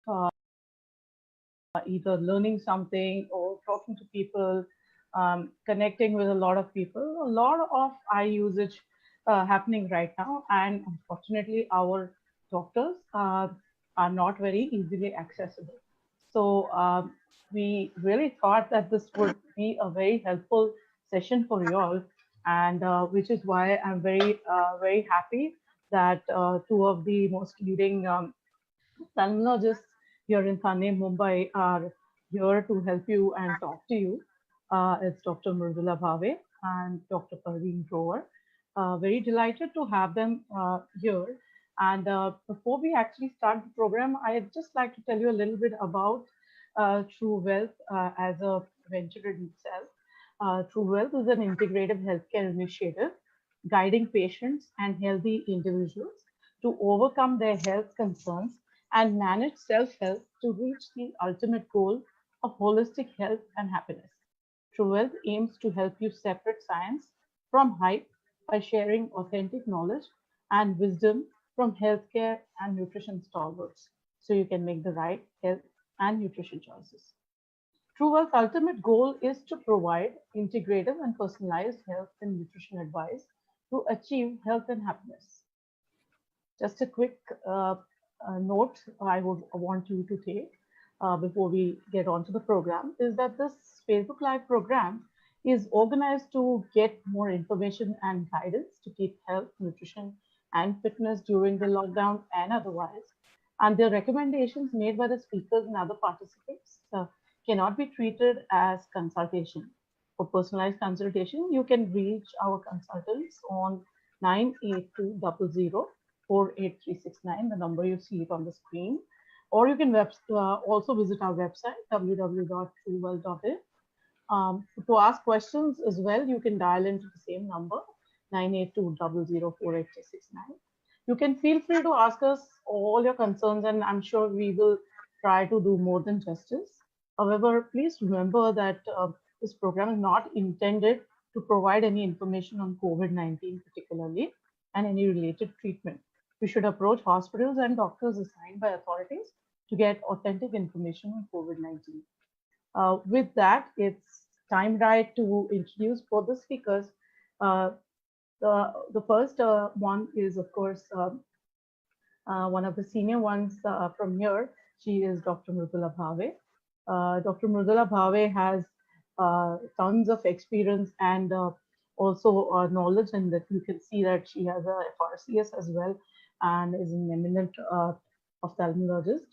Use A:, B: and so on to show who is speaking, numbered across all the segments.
A: uh, either learning something or talking to people, connecting with a lot of people. A lot of eye usage happening right now, and unfortunately, our doctors are not very easily accessible. So we really thought that this would be a very helpful session for you all, and which is why I'm very happy that two of the most leading Pulmonologists here in Thane, Mumbai are here to help you and talk to you. It's Dr. Murdula Bhave and Dr. Parveen Grover. Very delighted to have them here. And before we actually start the program, I'd just like to tell you a little bit about Truwellth as a venture in itself. Truwellth is an integrative healthcare initiative guiding patients and healthy individuals to overcome their health concerns and manage self help to reach the ultimate goal of holistic health and happiness. Truwellth aims to help you separate science from hype by sharing authentic knowledge and wisdom from healthcare and nutrition stalwarts so you can make the right health and nutrition choices. Truwell's ultimate goal is to provide integrative and personalized health and nutrition advice to achieve health and happiness. Just a quick note I would want you to take before we get on to the program is that this Facebook Live program is organized to get more information and guidance to keep health, nutrition, and fitness during the lockdown and otherwise. And the recommendations made by the speakers and other participants cannot be treated as consultation. For personalized consultation, you can reach our consultants on 98200 48369, the number you see it on the screen. Or you can also visit our website, www.truewell.in. To ask questions as well, you can dial into the same number, 98200 48369. You can feel free to ask us all your concerns, and I'm sure we will try to do more than justice. However, please remember that this program is not intended to provide any information on COVID-19 particularly and any related treatment. We should approach hospitals and doctors assigned by authorities to get authentic information on COVID-19. With that, it's time right to introduce both the speakers. Uh, the first one is, of course, one of the senior ones from here. She is Dr. Mridula Bhave. Dr. Mridula Bhave has tons of experience and also knowledge, and that you can see that she has a FRCS as well and is an eminent ophthalmologist.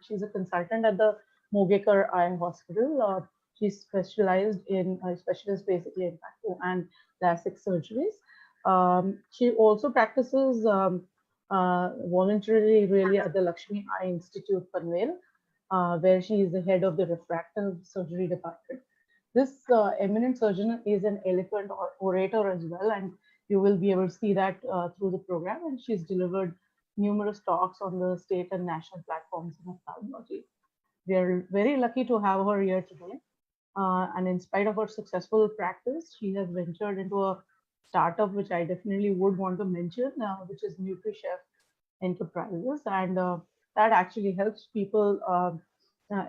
A: She's a consultant at the Mogekar Eye Hospital. She's specialized in specialist basically in phaco and LASIK surgeries. She also practices voluntarily really at the Lakshmi Eye Institute, Panvel, where she is the head of the refractive surgery department. This eminent surgeon is an eloquent orator as well, and you will be able to see that through the program. And she's delivered numerous talks on the state and national platforms in ophthalmology. We are very lucky to have her here today. And in spite of her successful practice, she has ventured into a startup, which I definitely would want to mention, which is NutriChef Enterprises. And that actually helps people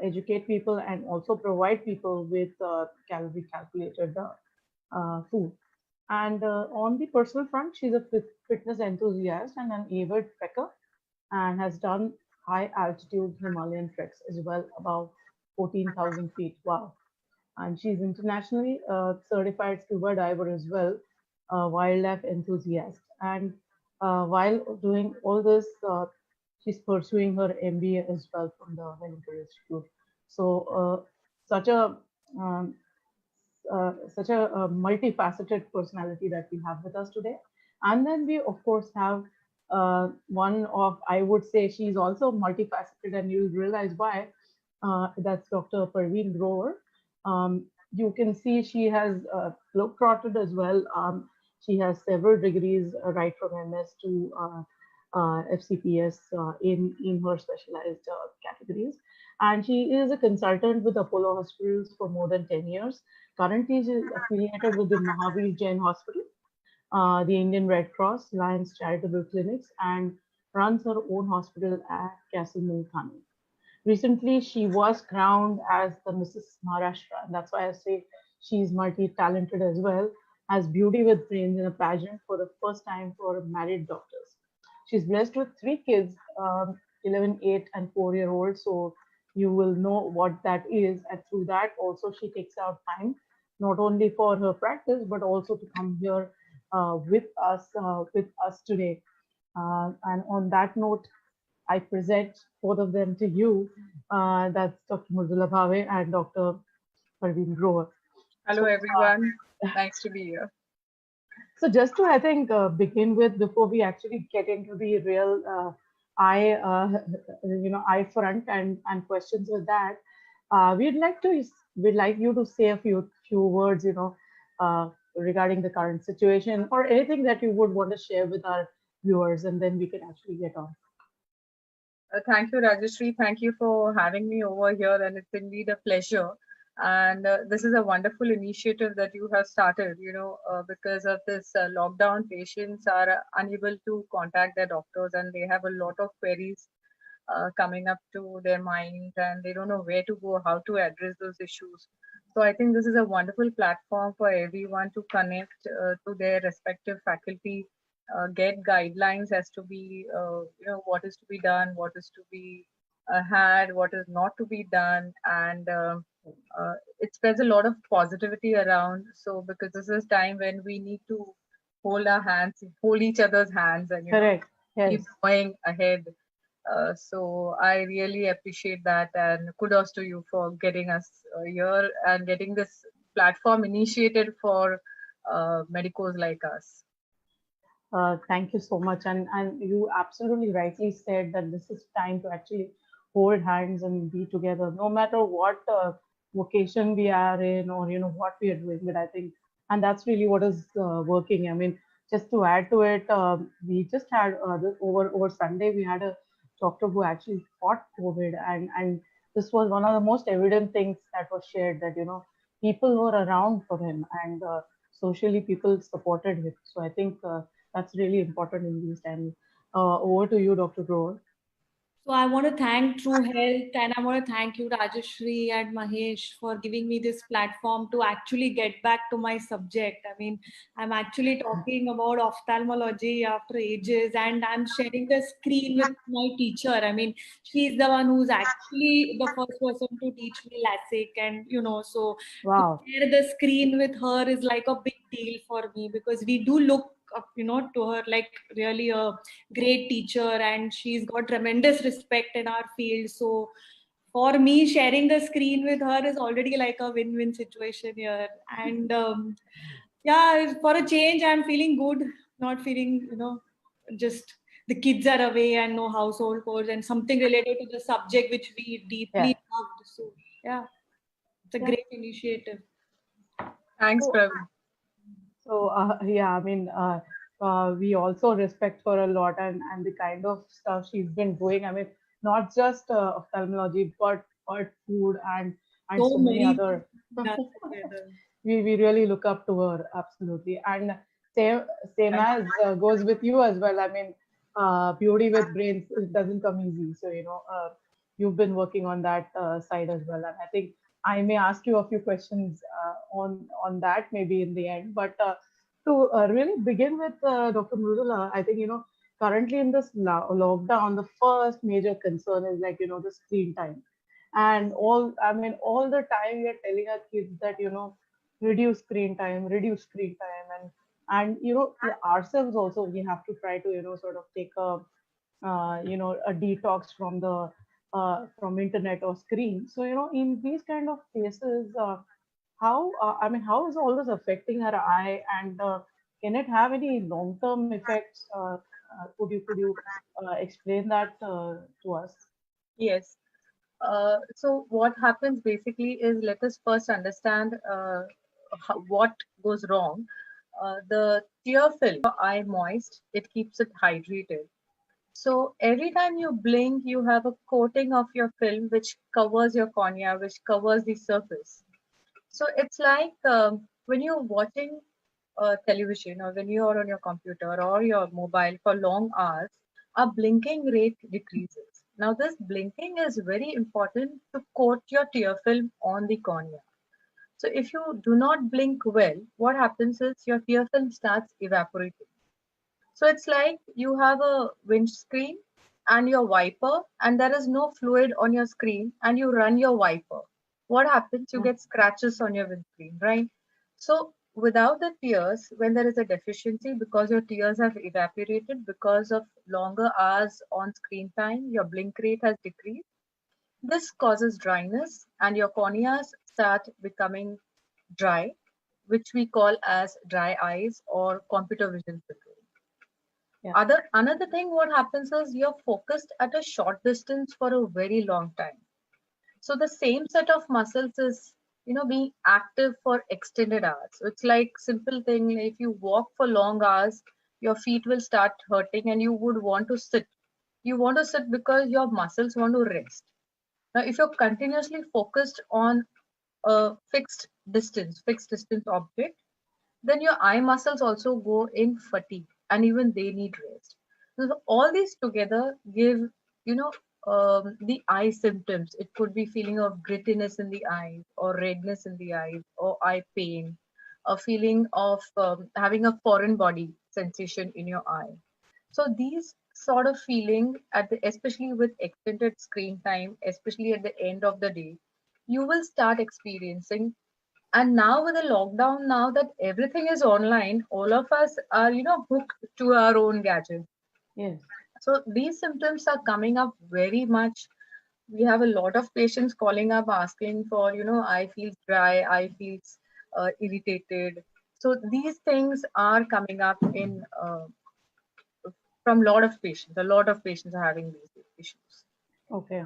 A: educate people and also provide people with calorie calculated food. And on the personal front, she's a fitness enthusiast and an avid trekker and has done high altitude Himalayan treks as well, about 14,000 feet. Wow. And she's internationally certified scuba diver as well, a wildlife enthusiast. And while doing all this, she's pursuing her MBA as well from the Wellington Institute. So such a um, such a multifaceted personality that we have with us today. And then we, of course, have one of, I would say, she's also multifaceted, and you'll realize why. That's Dr. Parveen Grover. You can see she has globetrotted as well. She has several degrees, right from MS to FCPS in her specialized categories. And she is a consultant with Apollo Hospitals for more than 10 years. Currently, she is affiliated with the Mahavir Jain Hospital, the Indian Red Cross, Lions Charitable Clinics, and runs her own hospital at Castle Thane. Recently, she was crowned as the Mrs. Maharashtra, and that's why I say she's multi-talented as well, as beauty with brains in a pageant for the first time for married doctors. She's blessed with three kids, 11, 8, and 4-year old. So you will know what that is. And through that, also she takes out time not only for her practice but also to come here with us today. And on that note, I present both of them to you. That's Dr. Murdula Bhave and Dr. Parveen Grover.
B: Hello,
A: So,
B: everyone. Nice to be here.
A: so just to, I think, begin with, before we actually get into the real eye front and questions with that, we'd like you to say a few words, regarding the current situation or anything that you would want to share with our viewers, and then we can actually get on.
B: Thank you, Rajeshri. Thank you for having me over here, and it's indeed a pleasure. And this is a wonderful initiative that you have started. Because of this lockdown, patients are unable to contact their doctors, and they have a lot of queries coming up to their minds, and they don't know where to go, how to address those issues. So I think this is a wonderful platform for everyone to connect to their respective faculty, get guidelines as to be, what is to be done, what is to be had, what is not to be done, and it spreads a lot of positivity around. So because this is time when we need to hold our hands, hold each other's hands, and
A: Correct.
B: keep
A: Yes.
B: going ahead. So I really appreciate that, and kudos to you for getting us here and getting this platform initiated for medicos like us.
A: Thank you so much. And you absolutely rightly said that this is time to actually hold hands and be together, no matter what vocation we are in or what we are doing. But I think, and that's really what is working. I mean, just to add to it, we just had over Sunday we had a doctor who actually fought COVID, and this was one of the most evident things that was shared, that people were around for him, and socially people supported him. So I think. That's really important in these times. Over to you, Dr. Grover.
C: So I want to thank True Health, and I want to thank you, Rajeshri and Mahesh, for giving me this platform to actually get back to my subject. I mean, I'm actually talking about ophthalmology after ages, and I'm sharing the screen with my teacher. I mean, she's the one who's actually the first person to teach me LASIK, and so to
A: Wow.
C: share the screen with her is like a big deal for me, because we do look up, to her like really a great teacher, and she's got tremendous respect in our field. So for me, sharing the screen with her is already like a win-win situation here. And yeah, for a change, I'm feeling good, not feeling, just the kids are away and no household chores and something related to the subject which we
A: Yeah.
C: deeply loved. So yeah, it's a
A: Yeah.
C: great initiative.
B: Thanks,
A: So,
B: Praveen.
A: yeah, I mean, we also respect her a lot, and the kind of stuff she's been doing. I mean, not just ophthalmology, but food and
C: So
A: so many
C: many
A: other.
C: done together.
A: We really look up to her, absolutely. And same same
B: Thank
A: as goes with you as well. I mean, beauty with brains, it doesn't come easy. So you've been working on that side as well, and I think I may ask you a few questions on that maybe in the end. But to really begin with, Dr. Mrudula, I think currently in this lockdown, the first major concern is like the screen time, and all the time we are telling our kids that reduce screen time, and ourselves also we have to try to sort of take a detox from the from internet or screen. So in these kind of cases, how is all this affecting our eye, and can it have any long term effects? Could you explain that to us?
B: Yes. So what happens basically is, let us first understand what goes wrong. The tear film eye moist, it keeps it hydrated. So every time you blink, you have a coating of your film which covers your cornea, which covers the surface. So it's like when you're watching television, or when you're on your computer or your mobile for long hours, our blinking rate decreases. Now, this blinking is very important to coat your tear film on the cornea. So, if you do not blink well, what happens is your tear film starts evaporating. So, it's like you have a windscreen and your wiper, and there is no fluid on your screen, and you run your wiper. What happens? You
A: Yeah.
B: get scratches on your windscreen, right? So, without the tears, when there is a deficiency because your tears have evaporated because of longer hours on screen time, your blink rate has decreased. This causes dryness, and your corneas start becoming dry, which we call as dry eyes or computer vision syndrome.
A: Yeah.
B: Another thing what happens is you're focused at a short distance for a very long time. So the same set of muscles is being active for extended hours. So it's like simple thing, if you walk for long hours, your feet will start hurting and you would want to sit. You want to sit because your muscles want to rest. Now if you're continuously focused on a fixed distance object, then your eye muscles also go in fatigue and even they need rest. So all these together give, you know, the eye symptoms. It could be feeling of grittiness in the eyes or redness in the eyes or eye pain, a feeling of having a foreign body sensation in your eye. So these sort of feeling especially with extended screen time, especially at the end of the day, you will start experiencing. And now with the lockdown, now that everything is online, all of us are hooked to our own gadget.
A: Yes.
B: So these symptoms are coming up very much. We have a lot of patients calling up asking for, I feel dry, I feel irritated. So these things are coming up in from a lot of patients are having these issues.
A: Okay.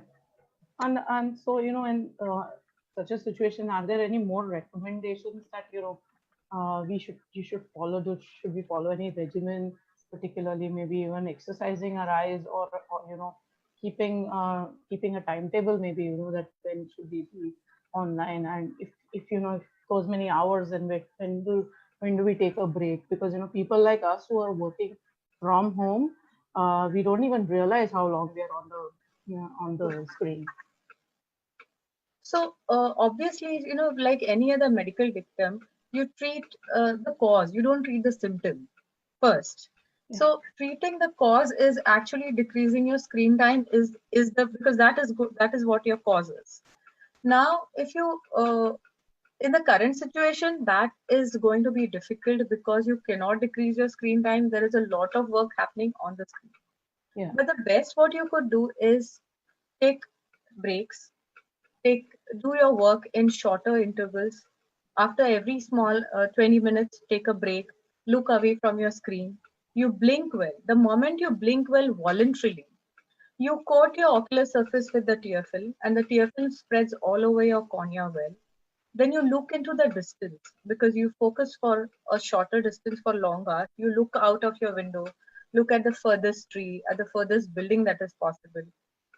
A: And so, in such a situation, are there any more recommendations that we should you should follow? Should we follow any regimen, particularly maybe even exercising our eyes, or keeping a timetable, maybe that when should we be online, and if if those many hours, and when do we take a break? Because people like us who are working from home, we don't even realize how long we are on the screen.
B: So obviously, like any other medical dictum, you treat the cause. You don't treat the symptom first.
A: Yeah.
B: So treating the cause is actually decreasing your screen time is the because that is good. That is what your cause is. Now, if you in the current situation, that is going to be difficult because you cannot decrease your screen time. There is a lot of work happening on the screen.
A: Yeah.
B: But the best what you could do is take breaks, take do your work in shorter intervals. After every small 20 minutes, take a break, look away from your screen. You blink well. The moment you blink well voluntarily, you coat your ocular surface with the tear film, and the tear film spreads all over your cornea well. Then you look into the distance because you focus for a shorter distance for long hours. You look out of your window, look at the furthest tree, at the furthest building that is possible.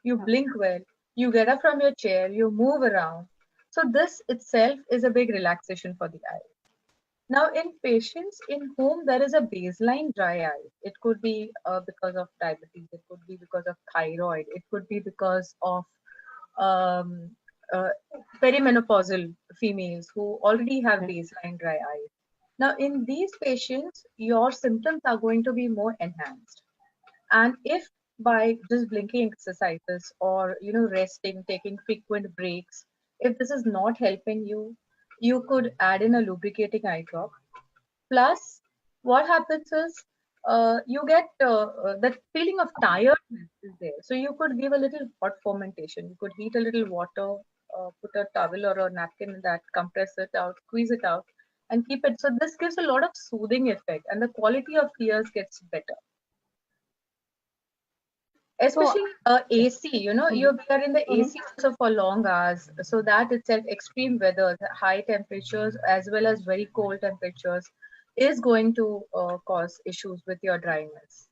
B: You
A: Yeah.
B: blink well, you get up from your chair, you move around. So, this itself is a big relaxation for the eye. Now, in patients in whom there is a baseline dry eye, it could be because of diabetes, it could be because of thyroid, it could be because of um, uh, perimenopausal females who already have
A: Yeah.
B: baseline dry eyes. Now, in these patients, your symptoms are going to be more enhanced. And if by just blinking exercises or resting, taking frequent breaks, if this is not helping you, you could add in a lubricating eye drop. Plus, what happens is you get that feeling of tiredness is there. So you could give a little hot fermentation. You could heat a little water, put a towel or a napkin in that, compress it out, squeeze it out, and keep it. So this gives a lot of soothing effect, and the quality of tears gets better.
A: So,
B: Especially
A: yeah.
B: AC, we are in the
A: Mhm.
B: AC also for long hours. So that itself, extreme weather, high temperatures as well as very cold temperatures, is going to cause issues with your dryness.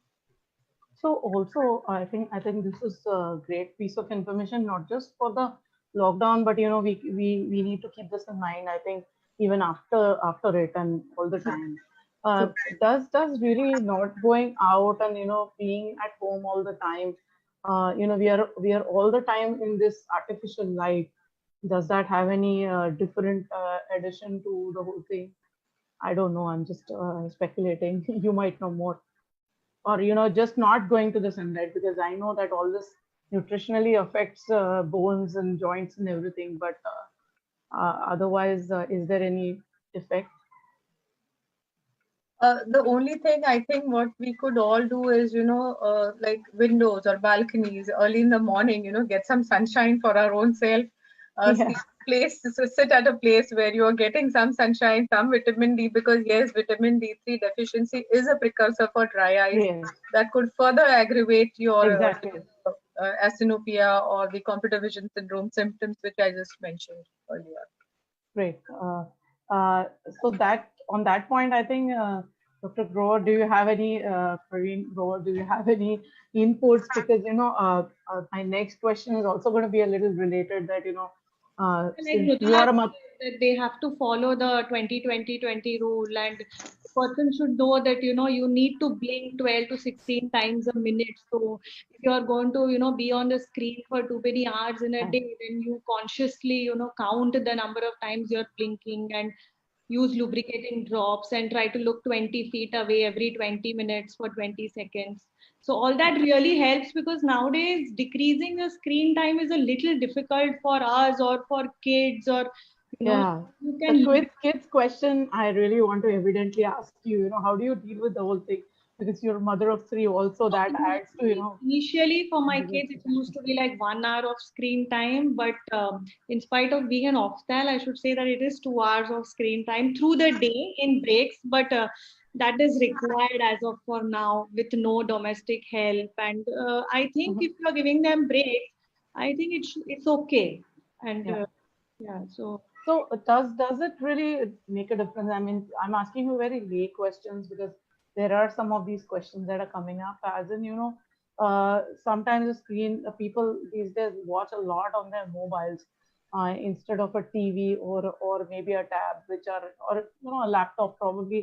A: So also, I think this is a great piece of information, not just for the lockdown, but we need to keep this in mind. I think even after it and all the time. uh,
B: So
A: does really not going out and being at home all the time, we are all the time in this artificial light. Does that have any different addition to the whole thing? I don't know. I'm just speculating. You might know more. Or just not going to the sunlight, because I know that all this nutritionally affects bones and joints and everything. But otherwise, is there any effect?
B: the only thing I think what we could all do is, like windows or balconies early in the morning, get some sunshine for our own self.
A: Yeah.
B: Sit at a place where you are getting some sunshine, some vitamin D, because yes, vitamin D3 deficiency is a precursor for dry eyes
A: Yes.
B: that could further aggravate your
A: Exactly.
B: asynopia or the computer vision syndrome symptoms, which I just mentioned earlier.
A: Great. Uh, so that on that point, I think, Dr. Grover, do you have any, Praveen Grover, do you have any inputs? Because, my next question is also going to be a little related that,
C: Like
A: since you
C: Mrudula
A: are a mother.
C: said, that they have to follow the 20-20-20 rule, and the person should know that you need to blink 12 to 16 times a minute. So if you are going to be on the screen for too many hours in a day, then you consciously count the number of times you're blinking, and use lubricating drops, and try to look 20 feet away every 20 minutes for 20 seconds. So all that really helps, because nowadays decreasing the screen time is a little difficult for us or for kids, or you know
A: Yeah.
C: you
A: The
C: can
A: kids question I really want to evidently ask you, how do you deal with the whole thing? Because you're a mother of three also, that adds to,
C: Initially, for my
A: bigger
C: kids, it used
A: question.
C: to be like 1 hour of screen time. But in spite of being an ophthal, I should say that it is 2 hours of screen time through the day in breaks. But that is required as of for now, with no domestic help. And I think
A: Mhm.
C: if you are giving them breaks, I think it's okay. And
A: Yeah.
C: yeah, so
A: So does it really make a difference? I mean, I'm asking you very lay questions because there are some of these questions that are coming up. As in, sometimes the screen people these days watch a lot on their mobiles instead of a TV or maybe a tab, which are or a laptop probably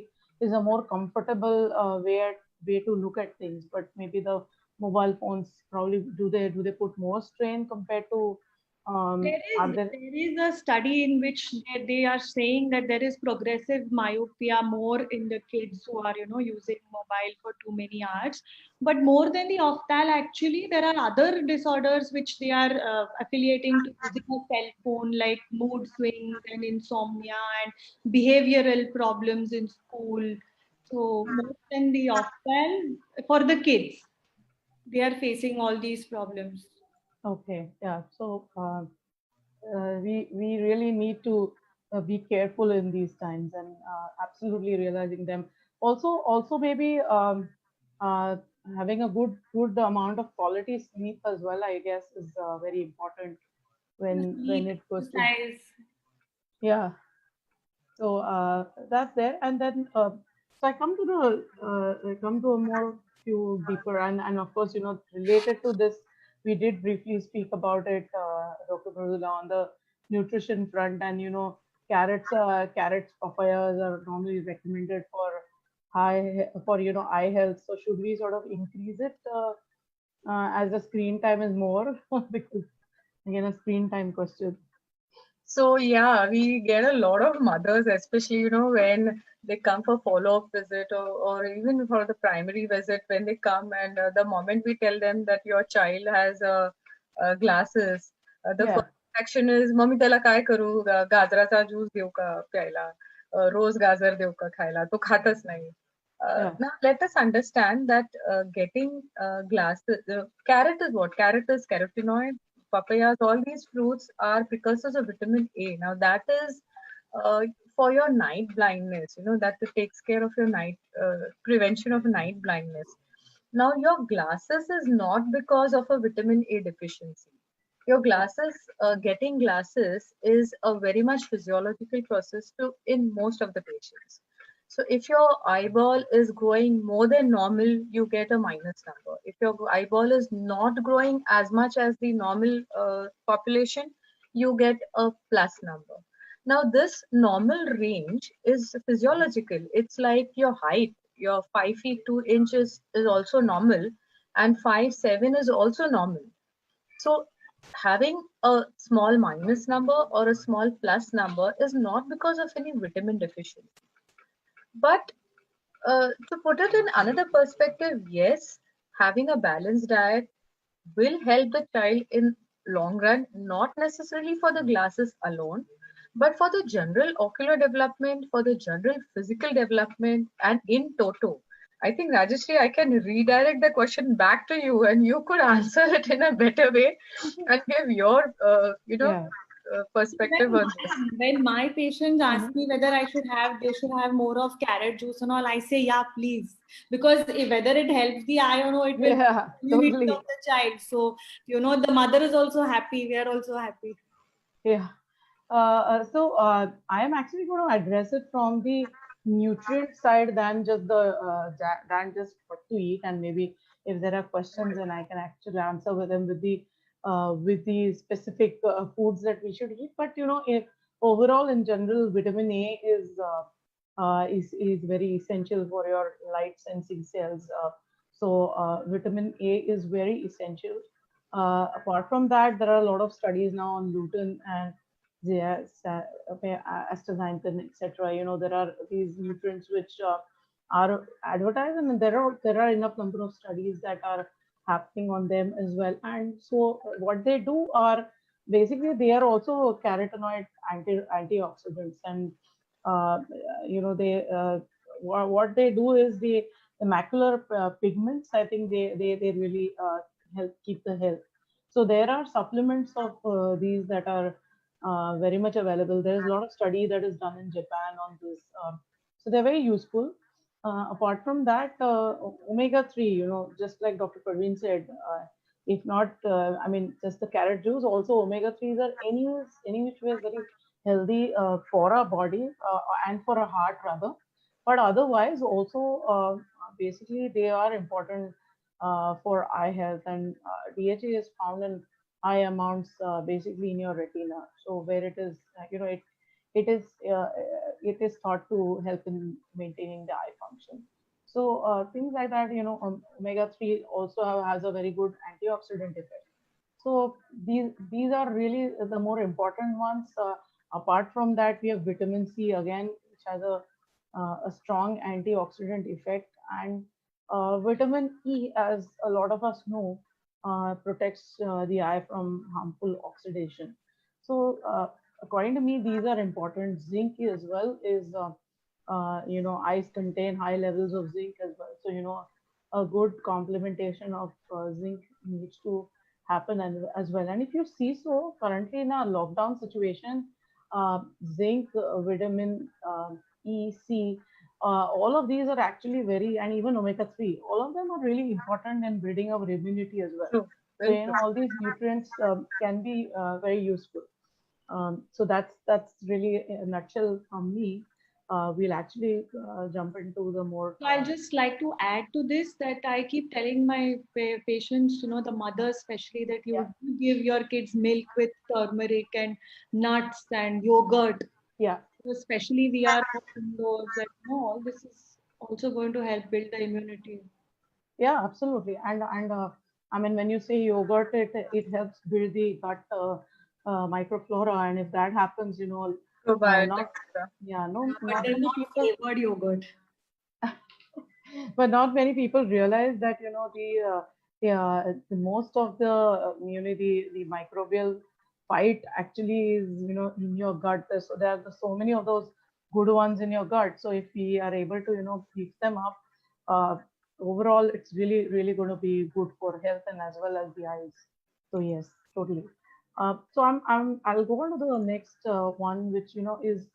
A: is a more comfortable way to look at things. But maybe the mobile phones probably do they put more strain compared to are there?
C: There is a study in which they are saying that there is progressive myopia more in the kids who are using mobile for too many hours. But more than the ophthal, actually there are other disorders which they are affiliating to using a cell phone, like mood swings and insomnia and behavioral problems in school. So more than the ophthal, for the kids, they are facing all these problems.
A: Okay, yeah. So we really need to be careful in these times and absolutely realizing them. Also maybe uh, having a good amount of quality sleep as well, I guess, is very important when
C: Sleep,
A: it goes to,
C: exercise.
A: yeah. So that's there, and then so I come to a more few deeper, and of course, related to this, we did briefly speak about it, Dr. Mridula, on the nutrition front, and carrots, papayas are normally recommended for eye health. So should we sort of increase it as the screen time is more? Because again, a screen time question.
B: So yeah, we get a lot of mothers, especially when they come for follow-up visit or even for the primary visit when they come, and the moment we tell them that your child has glasses, the
A: Yeah,
B: first action is, "mummy त्याला काय करू? गाजराचा juice देऊ का प्यायला? रोज गाजर देऊ का खायला?" तो खातच नाही.
A: yeah,
B: Now let us understand that getting glasses, carrot is what? Carrot is carotenoid. Papayas, all these fruits are precursors of vitamin A. Now that is uh, for your night blindness. That takes care of your night prevention of night blindness. Now your glasses is not because of a vitamin A deficiency. Your glasses, getting glasses is a very much physiological process to in most of the patients. So if your eyeball is growing more than normal, you get a minus number. If your eyeball is not growing as much as the normal population, you get a plus number. Now, this normal range is physiological. It's like your height. Your 5 feet 2 inches is also normal, and 5'7" is also normal. So, having a small minus number or a small plus number is not because of any vitamin deficiency. But to put it in another perspective, yes, having a balanced diet will help the child in long run, not necessarily for the glasses alone, but for the general ocular development, for the general physical development, and in toto. I think Rajeshri, I can redirect the question back to you, and you could answer it in a better way and give your,
A: Yeah.
B: perspective on this.
C: When my patients ask
A: Mhm.
C: me whether they should have more of carrot juice and all, I say, yeah, please. Because whether it helps the eye or no, it will
A: Yeah,
C: immunity of
A: totally.
C: the child. So, the mother is also happy. We are also happy.
A: Yeah. I am actually going to address it from the nutrient side than just than just what to eat, and maybe if there are questions, and I can actually answer with them with the specific foods that we should eat. But if overall in general, vitamin A is very essential for your light sensing cells. Vitamin A is very essential. Apart from that, there are a lot of studies now on gluten and okay, astaxanthin, etc. There are these nutrients which are advertised, and there are enough number of studies that are happening on them as well. And so, what they do are basically they are also carotenoid antioxidants, and uh, they what they do is the macular pigments. I think they really help keep the health. So there are supplements of these that are very much available. There is a lot of study that is done in Japan on this. So they're very useful. Apart from that, omega 3, just like Dr. Parveen said, if not, I mean, just the carrot juice, also omega 3s are any which way is very healthy for our body and for our heart rather. But otherwise, also basically they are important for eye health, and DHA is found in high amounts basically in your retina. So where it is, it is uh, it is thought to help in maintaining the eye function. So things like that, omega 3 also has a very good antioxidant effect. So these are really the more important ones. Apart from that, we have vitamin C again, which has a strong antioxidant effect, and vitamin E, as a lot of us know, protects the eye from harmful oxidation. So according to me, these are important. Zinc as well is eyes contain high levels of zinc as well. So a good complementation of zinc needs to happen as well. And if you see, so currently in our lockdown situation, zinc, vitamin E, C, all of these are actually very, and even omega 3, all of them are really important in building our immunity as well.
B: True,
A: So
B: very true.
A: all these nutrients can be very useful. So that's really in a nutshell from me. We'll actually jump into the more.
C: So I'll just like to add to this that I keep telling my patients, the mothers especially, that
A: Yeah,
C: you do give your kids milk with turmeric and nuts and yogurt.
A: yeah,
C: So especially we are indoors, and all this is also going to help build the immunity.
A: yeah, absolutely. And I mean, when you say yogurt, it helps build the gut microflora, and if that happens, not
B: Probiotics.
A: yeah, no,
C: But
A: not
C: they're
A: many
C: not
A: people.
C: flavored yogurt.
A: But not many people realize that the most of the the microbial fight actually is in your gut. So there are so many of those good ones in your gut. So if we are able to keep them up, uh, overall it's really going to be good for health and as well as the eyes. So yes, totally. I'll go on to the next one, which is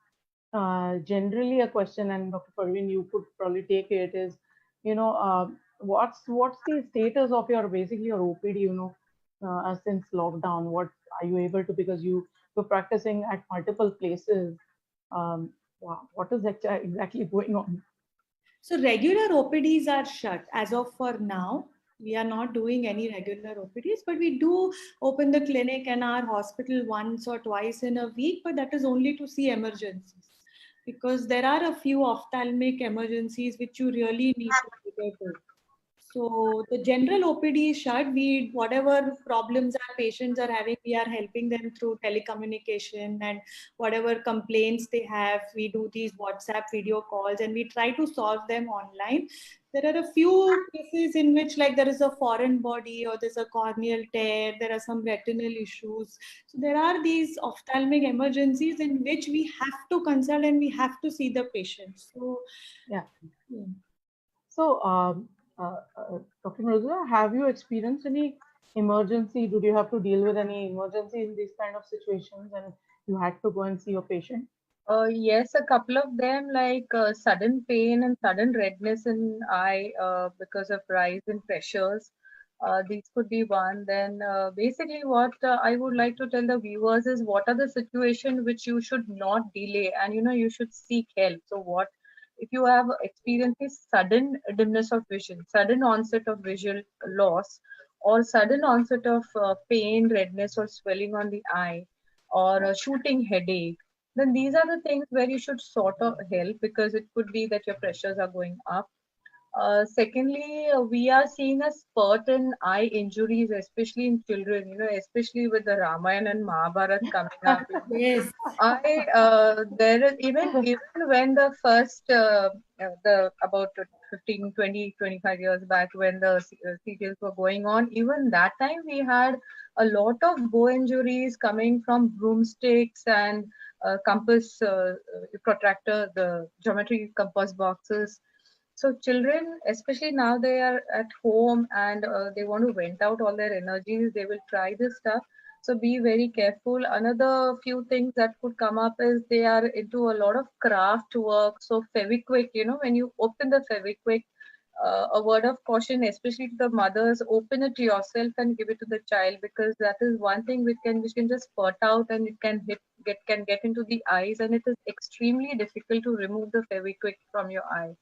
A: generally a question, and Dr. Parveen, you could probably take it, is, what's the status of your basically your OPD, since lockdown? What are you able to, because you're practicing at multiple places? Wow, what is exactly going on?
C: So regular OPDs are shut as of for now. We are not doing any regular OPDs, but we do open the clinic and our hospital once or twice in a week, but that is only to see emergencies. Because there are a few ophthalmic emergencies which you really need to cater to. So the general OPD is shut. We whatever problems our patients are having, we are helping them through telecommunication, and whatever complaints they have, we do these WhatsApp video calls and we try to solve them online. There are a few cases in which, like, there is a foreign body or there's a corneal tear, there are some retinal issues. So there are these ophthalmic emergencies in which we have to consult and we have to see the patient. So
A: Yeah.
C: yeah.
A: So, Dr. Mridula, have you experienced any emergency? Did you have to deal with any emergency in these kind of situations and you had to go and see your patient?
B: Yes, a couple of them, like sudden pain and sudden redness in eye because of rise in pressures. These could be one. Then basically what I would like to tell the viewers is what are the situation which you should not delay, and you should seek help. So what if you have experienced this sudden dimness of vision, sudden onset of visual loss, or sudden onset of pain, redness, or swelling on the eye, or a shooting headache, then these are the things where you should sort of help, because it could be that your pressures are going up. Secondly, we are seeing a spurt in eye injuries, especially in children, especially with the Ramayana and Mahabharat coming up.
C: Yes.
B: There is even when the first the about 15, 20, 25 years back, when the serials were going on, even that time we had a lot of bow injuries coming from broomsticks and compass protractor, the geometry compass boxes. So children, especially now, they are at home and they want to vent out all their energies. They will try this stuff. So be very careful. Another few things that could come up is they are into a lot of craft work. So Fevikwik, when you open the Fevikwik, a word of caution, especially to the mothers, open it yourself and give it to the child, because that is one thing which can just spurt out, and it can get into the eyes, and it is extremely difficult to remove the Fevikwik from your eye.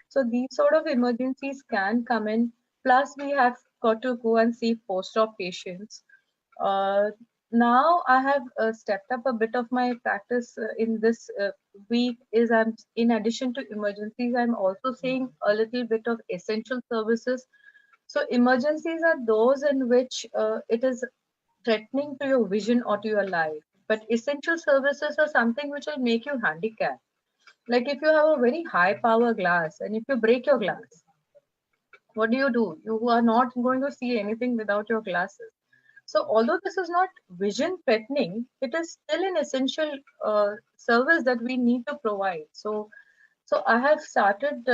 B: So these sort of emergencies can come in. Plus, we have got to go and see post-op patients. Uh, Now I have stepped up a bit of my practice in this week. Is I'm in addition to emergencies, I'm also seeing a little bit of essential services. So emergencies are those in which it is threatening to your vision or to your life. But essential services are something which will make you handicapped. Like if you have a very high power glass and if you break your glass, what do? You are not going to see anything without your glasses. So although this is not vision threatening, it is still an essential service that we need to provide. So I have started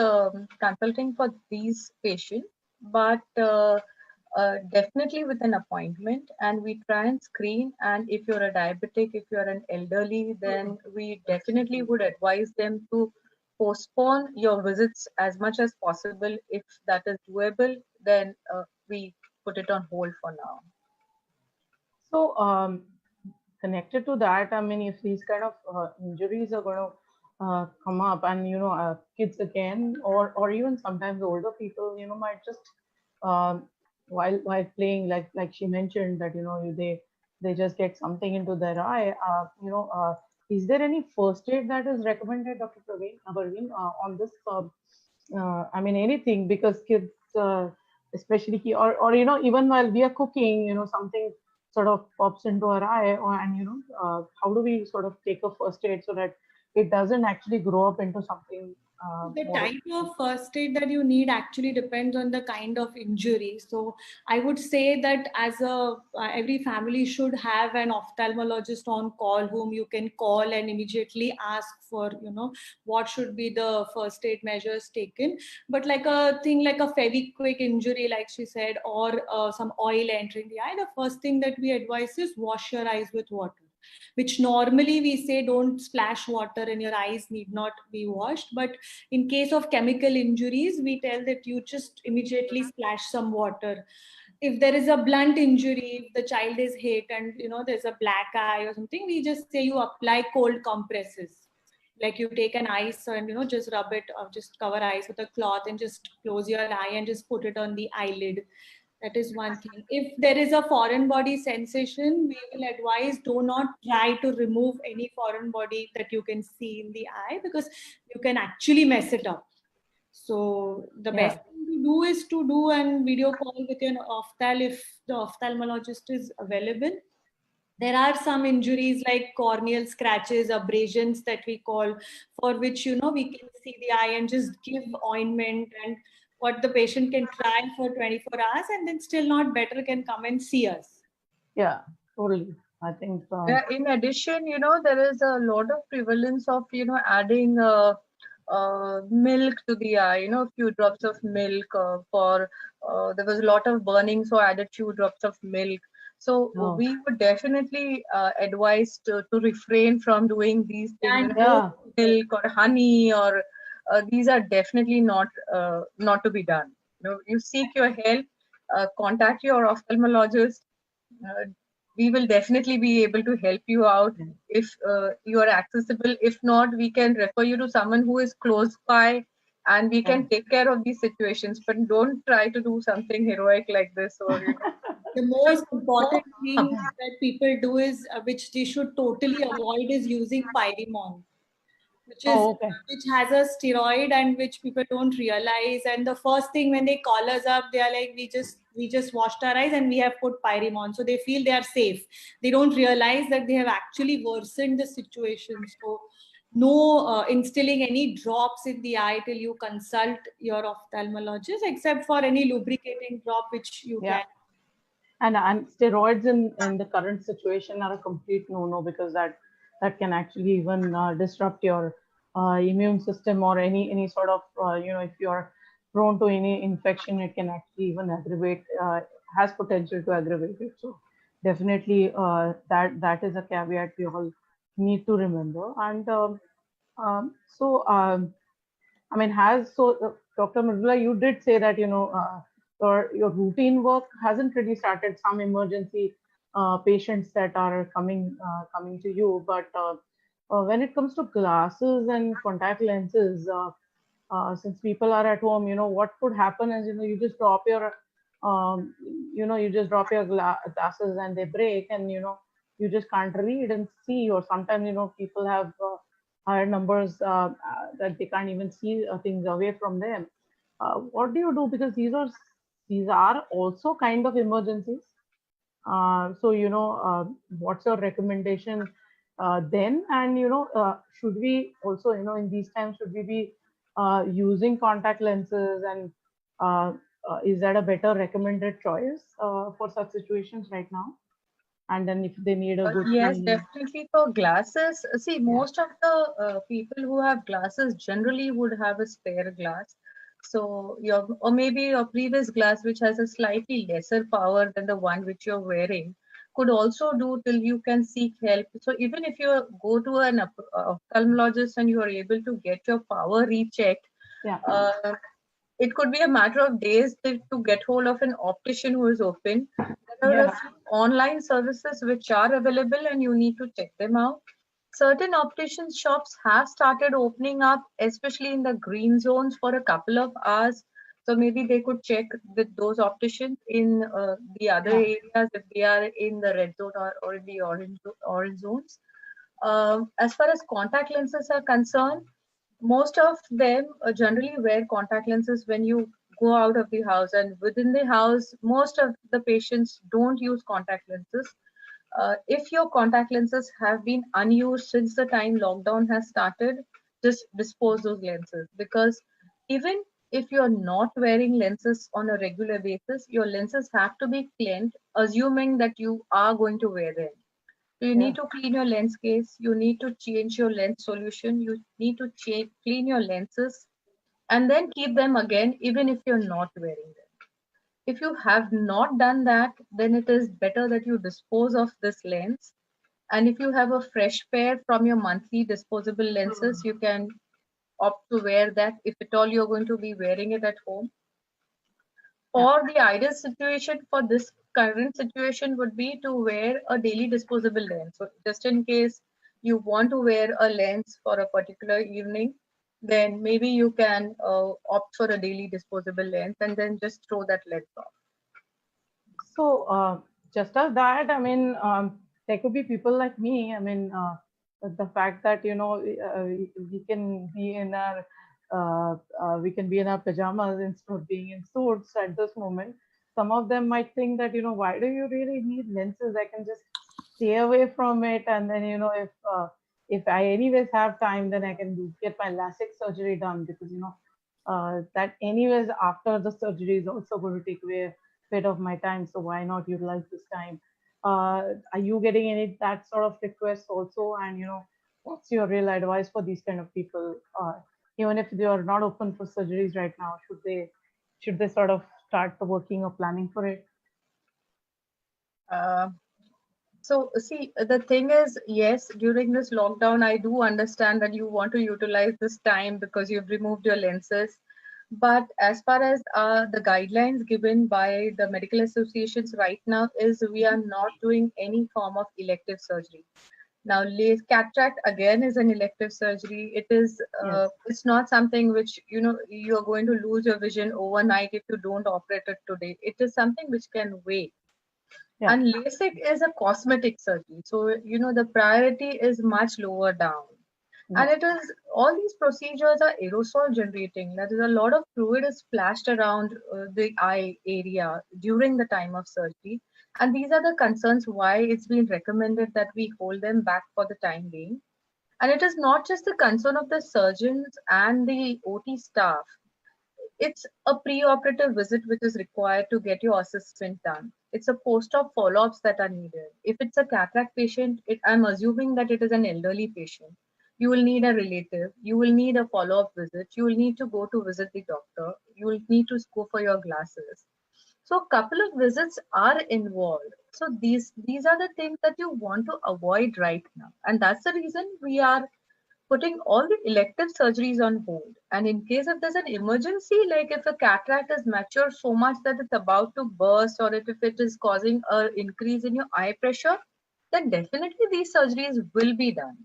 B: consulting for these patients, but definitely with an appointment, and we try and screen. And if you're a diabetic, if you're an elderly, then we definitely would advise them to postpone your visits as much as possible. If that is doable, then we put it on hold for now.
A: So, connected to that, I mean, if these kind of injuries are going to come up, and kids again, or even sometimes older people, might just while playing, like she mentioned that they just get something into their eye. Is there any first aid that is recommended, Dr. Praveen, on this? I mean, anything, because kids, especially or even while we are cooking, something sort of pops into our eye, and how do we sort of take a first aid so that it doesn't actually grow up into something
C: The
A: more?
C: type of first aid that you need actually depends on the kind of injury. So I would say that as a every family should have an ophthalmologist on call whom you can call and immediately ask for what should be the first aid measures taken. But like a thing like a Fevikwik injury, like she said, or some oil entering the eye, the first thing that we advise is wash your eyes with water, which normally we say don't splash water and your eyes need not be washed. But in case of chemical injuries, we tell that you just immediately splash some water. If there is a blunt injury, if the child is hit and there's a black eye or something, we just say you apply cold compresses. like you take an ice and just rub it or just cover eyes with a cloth and just close your eye and just put it on the eyelid. That is one thing. If there is a foreign body sensation, we will advise do not try to remove any foreign body that you can see in the eye, because you can actually mess it up. So the best
A: Yeah.
C: thing to do is to do an video call with an ophthal if the ophthalmologist is available. There are some injuries like corneal scratches, abrasions that we call, for which we can see the eye and just give ointment, and what the patient can try for 24 hours and then still not better can come and see us.
A: Yeah. Totally. I think.
B: In addition, there is a lot of prevalence of, adding milk to the eye, a few drops of milk there was a lot of burning, so I added few drops of milk. So
A: Oh.
B: we would definitely advise to refrain from doing these things.
C: And
A: Yeah.
B: Milk or honey or these are definitely not to be done. You seek your help, contact your ophthalmologist. uh, we will definitely be able to help you out if you are accessible. If not, we can refer you to someone who is close by and we
A: Yeah.
B: can take care of these situations. But don't try to do something heroic like this, or
C: the most
B: no
C: important thing
B: harm.
C: that people do is, which they should totally avoid, is using pyrimon, which is
A: Oh, okay.
C: which has a steroid and which people don't realize. And the first thing when they call us up, they are like, we just washed our eyes and we have put pyrimon, so they feel they are safe. They don't realize that they have actually worsened the situation. So no instilling any drops in the eye till you consult your ophthalmologist, except for any lubricating drop which you
A: Yeah.
C: can.
A: And steroids in the current situation are a complete no-no, because that can actually even disrupt your immune system, or any sort of if you're prone to any infection, it can actually even aggravate, has potential to aggravate it. So definitely that is a caveat we all need to remember. And so I mean, Dr. Mridula, you did say that your routine work hasn't really started. Some emergency patients that are coming to you, but when it comes to glasses and contact lenses, since people are at home, what could happen is, you just drop your um, you just drop your glasses and they break, and you just can't read and see. Or sometimes people have higher numbers that they can't even see things away from them. What do you do? Because these are also kind of emergencies. So, what's your recommendation then? And, should we also, in these times, should we be using contact lenses? And uh, is that a better recommended choice for such situations right now? And then if they need a good
B: Yes,
A: seeing,
B: definitely for glasses. See,
A: yeah,
B: most of the people who have glasses generally would have a spare glass. So your, or maybe your previous glass, which has a slightly lesser power than the one which you're wearing, could also do till you can seek help. So even if you go to an ophthalmologist and you are able to get your power rechecked,
A: yeah,
B: uh, it could be a matter of days to get hold of an optician who is open. There are a
A: yeah,
B: few online services which are available and you need to check them out. Certain optician shops have started opening up, especially in the green zones for a couple of hours. So maybe they could check with those opticians in the other
A: yeah,
B: areas if they are in the red zone or in the orange zones. As far as contact lenses are concerned, most of them generally wear contact lenses when you go out of the house, and within the house most of the patients don't use contact lenses. If your contact lenses have been unused since the time lockdown has started, just dispose those lenses, because even if you're not wearing lenses on a regular basis, your lenses have to be cleaned, assuming that you are going to wear them. So you
A: yeah,
B: need to clean your lens case, you need to change your lens solution, you need to clean your lenses, and then keep them again, even if you're not wearing them. If you have not done that, then it is better that you dispose of this lens. And if you have a fresh pair from your monthly disposable lenses, you can opt to wear that if at all you're going to be wearing it at home.
A: yeah,
B: Or the ideal situation for this current situation would be to wear a daily disposable lens. So just in case you want to wear a lens for a particular evening, then maybe you can opt for a daily disposable lens and then just throw that lens off.
A: So, just as that, I mean, there could be people like me. I mean, the fact that we can be in our pajamas instead of being in suits at this moment. Some of them might think that why do you really need lenses? I can just stay away from it, and then if I anyways have time, then I can get my LASIK surgery done because that anyways after the surgery is also going to take away bit of my time, so why not utilize this time? Are you getting any that sort of requests also? And what's your real advice for these kind of people? Even if they are not open for surgeries right now, should they sort of start working or planning for it?
B: Uh, So, see, the thing is, yes, during this lockdown, I do understand that you want to utilize this time because you've removed your lenses. But as far as the guidelines given by the medical associations right now is we are not doing any form of elective surgery. Now, cataract again is an elective surgery.
A: Yes.
B: It's not something which, you are going to lose your vision overnight if you don't operate it today. It is something which can wait,
A: Yeah.
B: and LASIK is a cosmetic surgery. So, the priority is much lower down. And
A: Yeah.
B: it is all these procedures are aerosol generating. That is a lot of fluid is splashed around the eye area during the time of surgery. And these are the concerns why it's been recommended that we hold them back for the time being. And it is not just the concern of the surgeons and the OT staff. It's a pre-operative visit which is required to get your assessment done. It's a post-op follow-ups that are needed. If it's a cataract patient, I'm assuming that it is an elderly patient. You will need a relative. You will need a follow-up visit. You will need to go to visit the doctor. You will need to go for your glasses. So a couple of visits are involved. So these are the things that you want to avoid right now. And that's the reason we are putting all the elective surgeries on hold. And in case if there's an emergency, like if a cataract is mature so much that it's about to burst, or if it is causing an increase in your eye pressure, then definitely these surgeries will be done.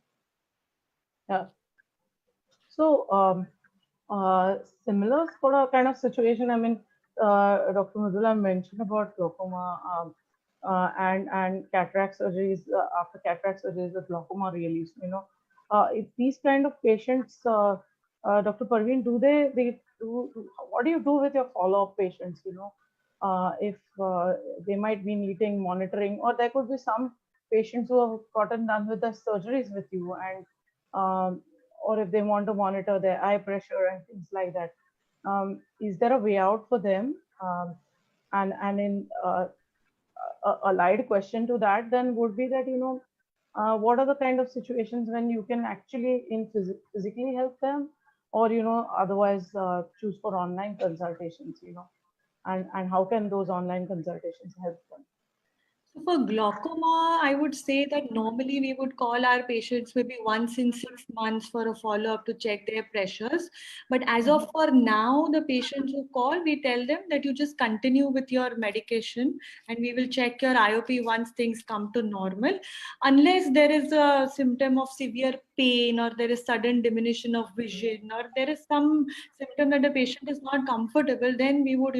A: Yeah. So, similar sort of kind of situation. I mean, Dr. Madhula mentioned about glaucoma and cataract surgeries. After cataract surgeries, the glaucoma relief. If these kind of patients, Dr. Parveen, what do you do with your follow-up patients? If they might be needing monitoring, or there could be some patients who have gotten done with the surgeries with you, and or if they want to monitor their eye pressure and things like that. Is there a way out for them? And in a allied question to that then would be that what are the kind of situations when you can actually physically help them, or otherwise choose for online consultations, and how can those online consultations help them?
C: So for glaucoma, I would say that normally we would call our patients maybe once in 6 months for a follow-up to check their pressures. But as of
A: Mhm.
C: for now, the patients who call, we tell them that you just continue with your medication and we will check your IOP once things come to normal. Unless there is a symptom of severe pain, or there is sudden diminution of vision, or there is some symptom that the patient is not comfortable, then we would,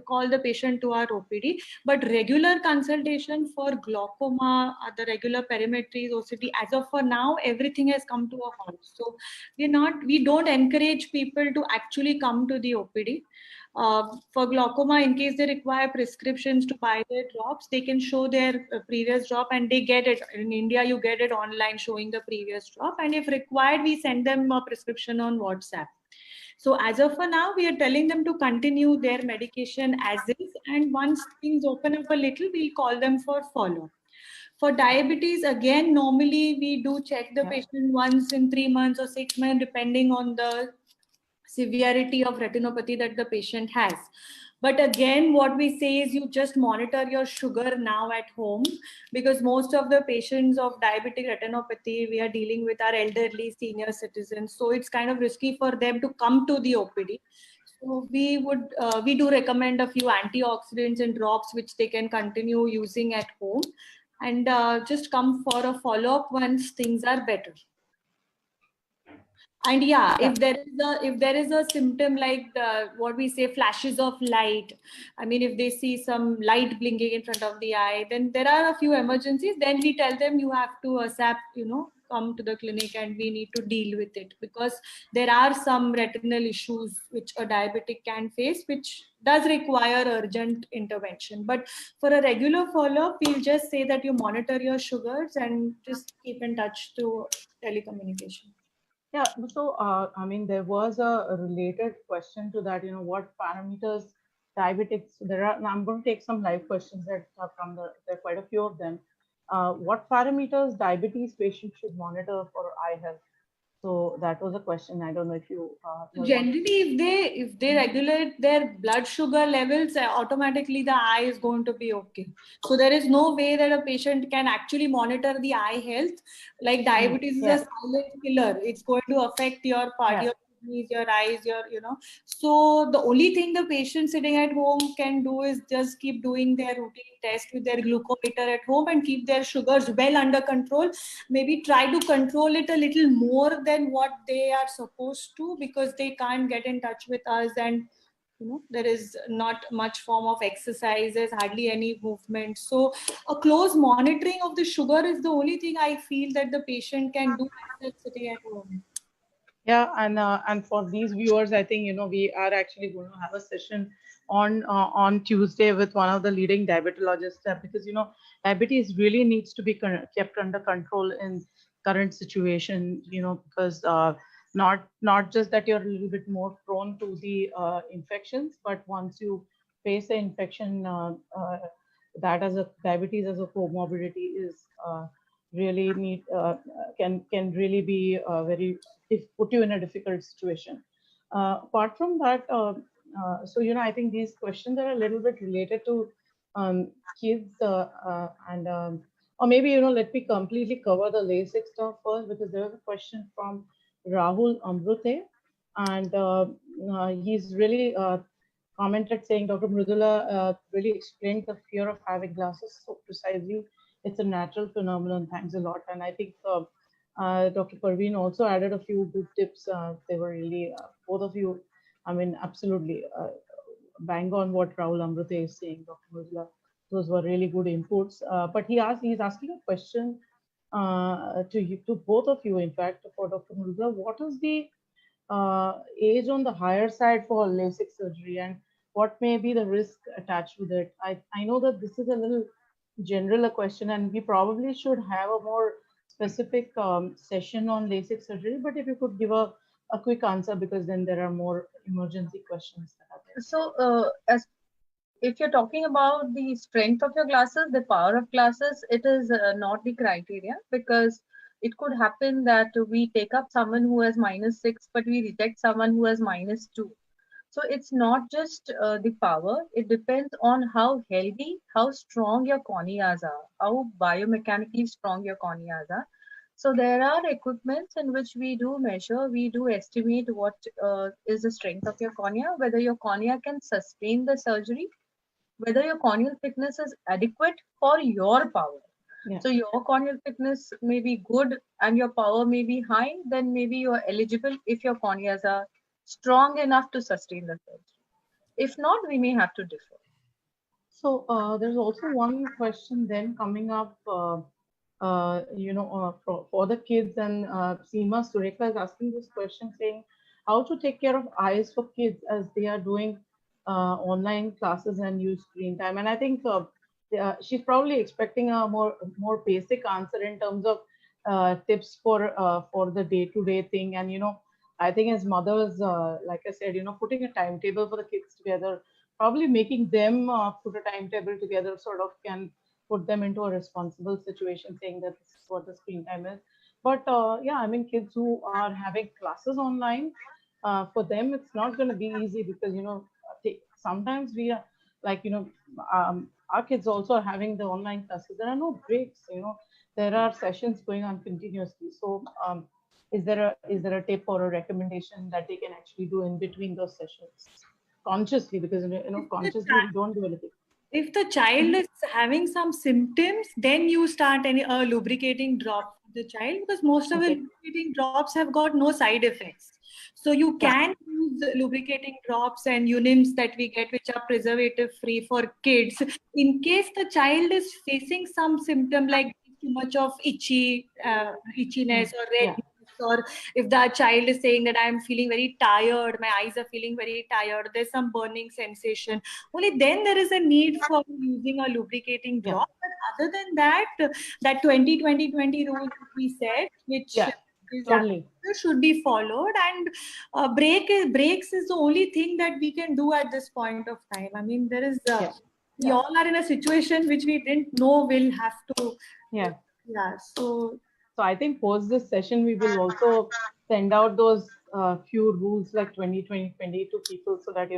C: call the patient to our OPD. But regular consultation for glaucoma, the regular perimetries, OCT, as of for now, everything has come to a halt. So we don't encourage people to actually come to the OPD. For glaucoma, in case they require prescriptions to buy their drops, they can show their previous drop and they get it. In India, you get it online showing the previous drop. And if required, we send them a prescription on WhatsApp. So as of for now, we are telling them to continue their medication as is. And once things open up a little, we'll call them for follow. For diabetes, again, normally we do check the
A: Yeah.
C: patient once in 3 months or 6 months, depending on the severity of retinopathy that the patient has. But again, what we say is you just monitor your sugar now at home, because most of the patients of diabetic retinopathy we are dealing with are elderly senior citizens. So it's kind of risky for them to come to the OPD. So we do recommend a few antioxidants and drops which they can continue using at home. and just come for a follow-up once things are better. And yeah,
A: Yeah.
C: if there is a symptom like what we say flashes of light, I mean if they see some light blinking in front of the eye, then there are a few emergencies. Then we tell them you have to ASAP, come to the clinic and we need to deal with it, because there are some retinal issues which a diabetic can face, which does require urgent intervention. But for a regular follow-up, we'll just say that you monitor your sugars and just keep in touch through telecommunication.
A: Yeah, so I mean, there was a related question to that. What parameters diabetics? I'm going to take some live questions that have come. There are quite a few of them. What parameters diabetes patients should monitor for eye health? So that was a question. I don't know if you want.
C: Generally, if they regulate their blood sugar levels, automatically the eye is going to be okay. So there is no way that a patient can actually monitor the eye health. Like diabetes is a
A: Yeah,
C: silent killer. It's going to affect your part,
A: yeah.
C: your kidneys, your eyes, So the only thing the patient sitting at home can do is just keep doing their routine test with their glucometer at home and keep their sugars well under control. Maybe try to control it a little more than what they are supposed to, because they can't get in touch with us, and there is not much form of exercises, hardly any movement. So a close monitoring of the sugar is the only thing I feel that the patient can do sitting at home.
A: Yeah, and for these viewers, I think we are actually going to have a session on Tuesday with one of the leading diabetologists, because diabetes really needs to be kept under control in current situation. Because not just that you're a little bit more prone to the infections, but once you face the infection, that as a diabetes as a comorbidity is really need can really be very put you in a difficult situation. Apart from that, so I think these questions are a little bit related to kids, and or maybe let me completely cover the LASIK stuff first, because there was a question from Rahul Amrute, and he's really commented saying Dr. Mridula really explained the fear of having glasses so precisely. It's a natural phenomenon. Thanks a lot. And I think Dr. Parveen also added a few good tips. They were really, both of you, I mean, absolutely bang on what Rahul Amrute is saying, Dr. Mridula. Those were really good inputs. But he's asking a question to both of you, in fact, for Dr. Mridula. What is the age on the higher side for LASIK surgery, and what may be the risk attached with it? I know that this is a little general a question, and we probably should have a more specific session on LASIK surgery, but if you could give a quick answer, because then there are more emergency questions that are there.
B: So, as if you're talking about the strength of your glasses, the power of glasses, it is not the criteria, because it could happen that we take up someone who has -6, but we reject someone who has -2. So it's not just the power, it depends on how healthy, how strong your corneas are, how biomechanically strong your corneas are. So there are equipments in which we do measure, we do estimate what is the strength of your cornea, whether your cornea can sustain the surgery, whether your corneal thickness is adequate for your power.
A: Yeah.
B: So your corneal thickness may be good and your power may be high, then maybe you're eligible if your corneas are strong enough to sustain the surgery. If not, we may have to defer.
A: So there's also one question then coming up, for the kids, and Seema Surekha is asking this question saying how to take care of eyes for kids as they are doing online classes and use screen time. And I think she's probably expecting a more basic answer in terms of tips for the day-to-day thing. And I think as mothers, like I said, putting a timetable for the kids together, probably making them put a timetable together, sort of can put them into a responsible situation, saying that this is what the screen time is. But yeah, I mean, kids who are having classes online, for them it's not going to be easy, because sometimes we are like, our kids also are having the online classes. There are no breaks. There are sessions going on continuously. So is there a tip or a recommendation that they can actually do in between those sessions consciously, because consciously we don't do anything?
C: If the child is having some symptoms, then you start any lubricating drop for the child, because most of the
A: Okay.
C: lubricating drops have got no side effects. So you
A: Yeah.
C: can use lubricating drops and unims that we get, which are preservative free for kids. In case the child is facing some symptom like too much of itchiness or
A: Yeah.
C: redness, or if the child is saying that I'm feeling very tired, my eyes are feeling very tired, there's some burning sensation, only then there is a need for using a lubricating
A: Yeah.
C: drop. But other than that, that 20-20-20 rule that we said, which
A: Yeah.
C: is
A: Totally.
C: should be followed, and breaks is the only thing that we can do at this point of time. I mean, there is
A: Yeah.
C: we
A: Yeah.
C: all are in a situation which we didn't know we'll have to.
A: Yeah.
C: Yeah, so
A: So I think post this session, we will also send out those few rules like 20-20-20 to people so that,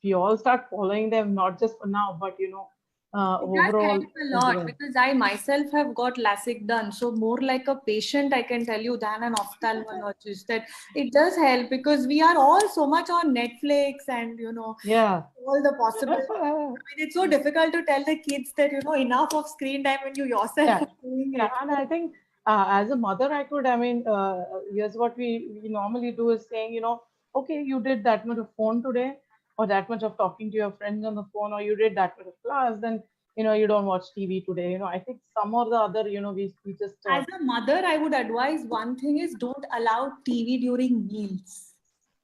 A: we all start following them, not just for now, but,
C: it does help
A: overall
C: a
A: into
C: lot,
A: them.
C: because I myself have got LASIK done. So more like a patient, I can tell you, than an ophthalmologist, that it does help, because we are all so much on Netflix and,
A: Yeah.
C: all the possible. I mean, it's so difficult to tell the kids that, enough of screen time when you yourself
A: Yeah.
C: are doing
A: Yeah.
C: it.
A: And I think as a mother, I mean, here's what we normally do is saying, okay, you did that much of phone today, or that much of talking to your friends on the phone, or you did that much of class, then, you don't watch TV today. I think some or the other, we just,
C: As a mother, I would advise one thing is don't allow TV during meals.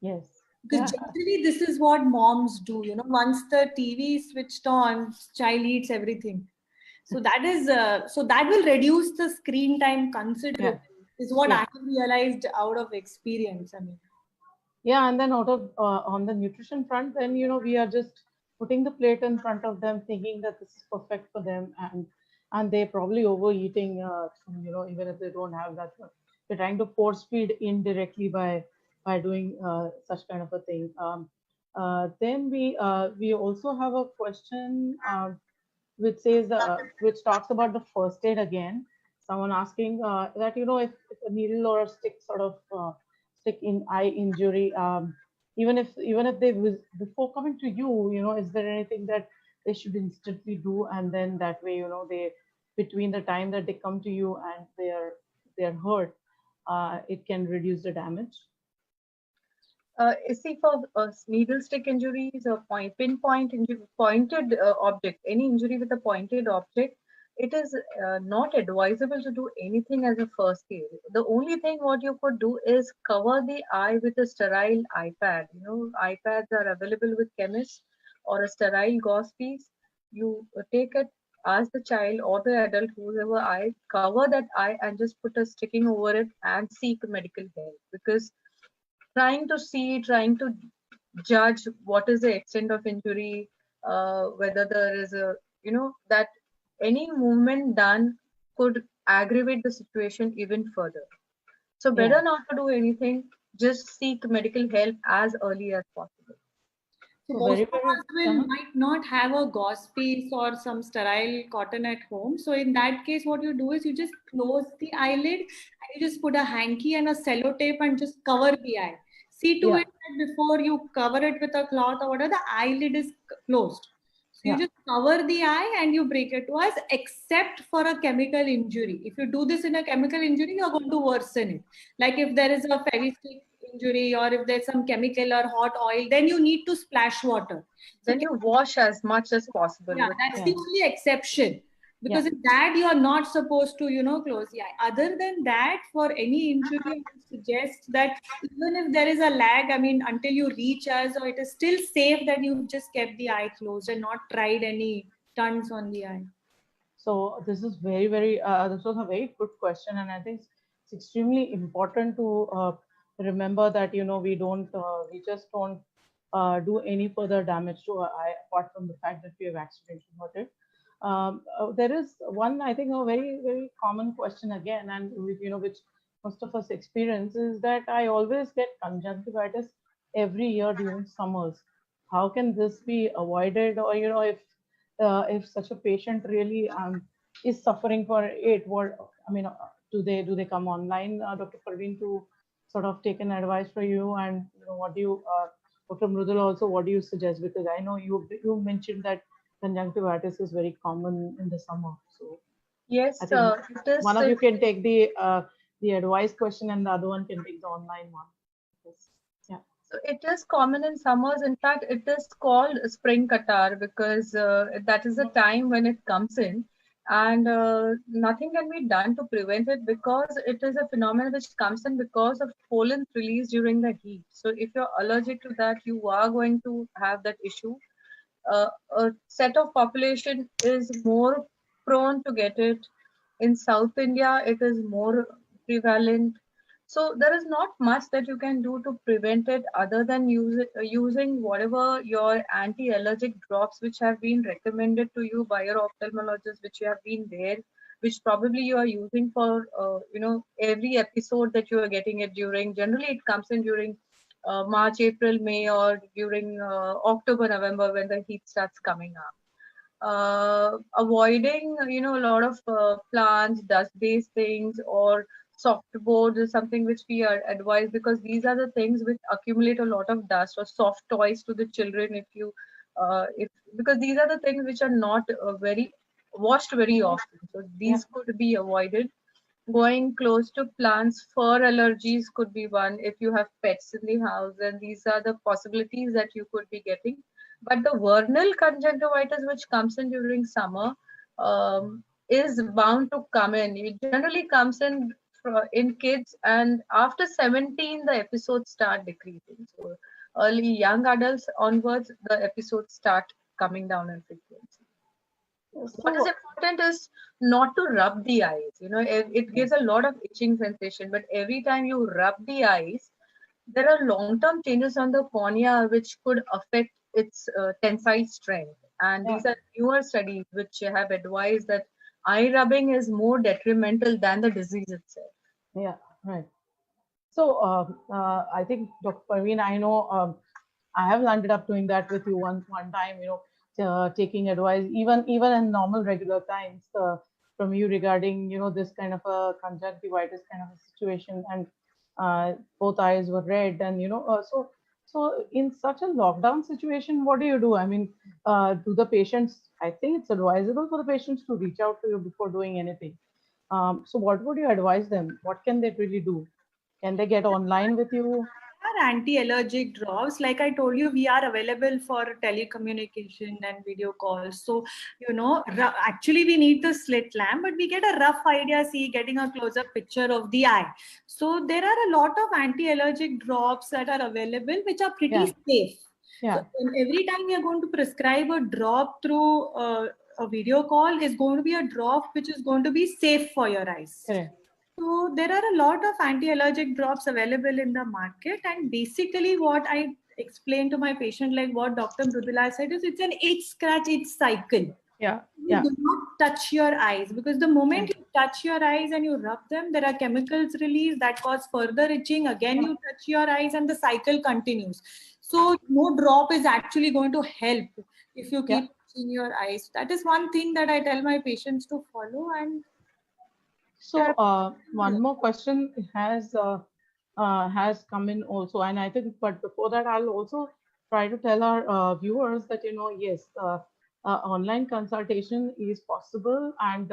A: yes.
C: Because generally, this is what moms do. Once the TV is switched on, child eats everything. So that is so that will reduce the screen time
A: Yeah.
C: considerably. Is what I
A: Yeah.
C: have realized out of experience. I mean,
A: Yeah, and then out of on the nutrition front, then we are just putting the plate in front of them, thinking that this is perfect for them, and they probably overeating. Even if they don't have that, we're trying to force feed indirectly by doing such kind of a thing. Then we also have a question. Which says which talks about the first aid again. Someone asking that if a needle or a stick sort of stick in eye injury, even if they before coming to you, is there anything that they should instantly do, and then that way they between the time that they come to you and they're hurt, it can reduce the damage.
B: See, for needle stick injuries or pinpoint injury, pointed object, any injury with a pointed object, it is not advisable to do anything as a first aid. The only thing what you could do is cover the eye with a sterile eye pad. iPads are available with chemists, or a sterile gauze piece. You take it, ask the child or the adult, whoever eye, cover that eye and just put a sticking over it and seek medical help, because trying to judge what is the extent of injury, whether there is that any movement done could aggravate the situation even further. So
A: Yeah.
B: better not to do anything, just seek medical help as early as possible.
C: so
A: So
C: most
A: very,
C: of
A: very
C: us will might not have a gauze piece or some sterile cotton at home. So in that case, what you do is you just close the eyelid and you just put a hanky and a sellotape and just cover the eye. See to
A: yeah.
C: it that before you cover it with a cloth or whatever, the eyelid is closed. So you
A: Yeah.
C: just cover the eye and you break it twice, except for a chemical injury. If you do this in a chemical injury, you're going to worsen it. Like if there is a fevistick injury or if there's some chemical or hot oil, then you need to splash water. So
B: Then you wash as much as possible
C: yeah,
B: with
C: that's the
A: Yeah.
C: only exception.
A: Yeah.
C: Because in that you are not supposed to, close the eye. Other than that, for any injury, I would suggest that even if there is a lag, I mean, until you reach us, or it is still safe that you've just kept the eye closed and not tried any stunts on the eye.
A: So this is very, very, this was a very good question, and I think it's extremely important to remember that we just don't do any further damage to our eye apart from the fact that we have accidentally hurt it. There is one, I think, a very, very common question again, and which most of us experience is that I always get conjunctivitis every year during summers. How can this be avoided, or if such a patient really is suffering for it, what I mean, do they come online, Dr. Parveen, to sort of take an advice for you, and what do you Dr. Mrudula, also, what do you suggest? Because I know you mentioned that conjunctivitis is very common in the summer. So I
B: Yes,
A: think
B: it is.
A: one of you can take the advice question, and the other one can take the online one. Yes. Yeah.
B: So it is common in summers. In fact, it is called spring Qatar because that is the time when it comes in, and nothing can be done to prevent it because it is a phenomenon which comes in because of pollen released during the heat. So if you're allergic to that, you are going to have that issue. A set of population is more prone to get it. In South India, it is more prevalent. So there is not much that you can do to prevent it other than using whatever your anti-allergic drops which have been recommended to you by your ophthalmologist, which you have been there, which probably you are using for every episode that you are getting it during. Generally, it comes in during March, April, May, or during October, November when the heat starts coming up. Avoiding, a lot of plants, dust-based things, or soft boards is something which we are advised because these are the things which accumulate a lot of dust, or soft toys to the children if because these are the things which are not very washed very often. So
A: Yeah.
B: these could be avoided. Going close to plants, fur allergies could be one if you have pets in the house, and these are the possibilities that you could be getting. But the vernal conjunctivitis, which comes in during summer, is bound to come in. It generally comes in kids, and after 17, the episodes start decreasing. So early young adults onwards, the episodes start coming down in frequency. What is
A: So
B: important is not to rub the eyes. It
A: yeah.
B: gives a lot of itching sensation, but every time you rub the eyes, there are long-term changes on the cornea which could affect its tensile strength. And
A: Yeah.
B: these are newer studies which have advised that eye rubbing is more detrimental than the disease itself.
A: Yeah. Right. So I think, Dr. Parveen, I know I have landed up doing that with you one time. Taking advice even in normal regular times from you regarding this kind of a conjunctivitis kind of a situation, and both eyes were red, and so in such a lockdown situation, what do you do? I mean, do the patients? I think it's advisable for the patients to reach out to you before doing anything. So what would you advise them? What can they really do? Can they get online with you?
C: Our anti-allergic drops, like I told you, we are available for telecommunication and video calls. So, actually we need the slit lamp, but we get a rough idea, see, getting a close-up picture of the eye. So there are a lot of anti-allergic drops that are available, which are pretty
A: Yeah,
C: safe. So
A: yeah,
C: every time we are going to prescribe a drop through a video call is going to be a drop which is going to be safe for your eyes.
A: correct.
C: So there are a lot of anti-allergic drops available in the market, and basically what I explain to my patient, like what Dr. Mrudula said, is it's an itch scratch itch cycle.
A: Yeah,
C: You
A: yeah,
C: do not touch your eyes, because the
A: yeah,
C: moment you touch your eyes and you rub them, there are chemicals released that cause further itching. Again,
A: yeah,
C: you touch your eyes and the cycle continues. So no drop is actually going to help if you
A: yeah.
C: keep touching your eyes. That is one thing that I tell my patients to follow. And
A: So one more question has come in also, and I think, but before that, I'll also try to tell our viewers that yes, online consultation is possible, and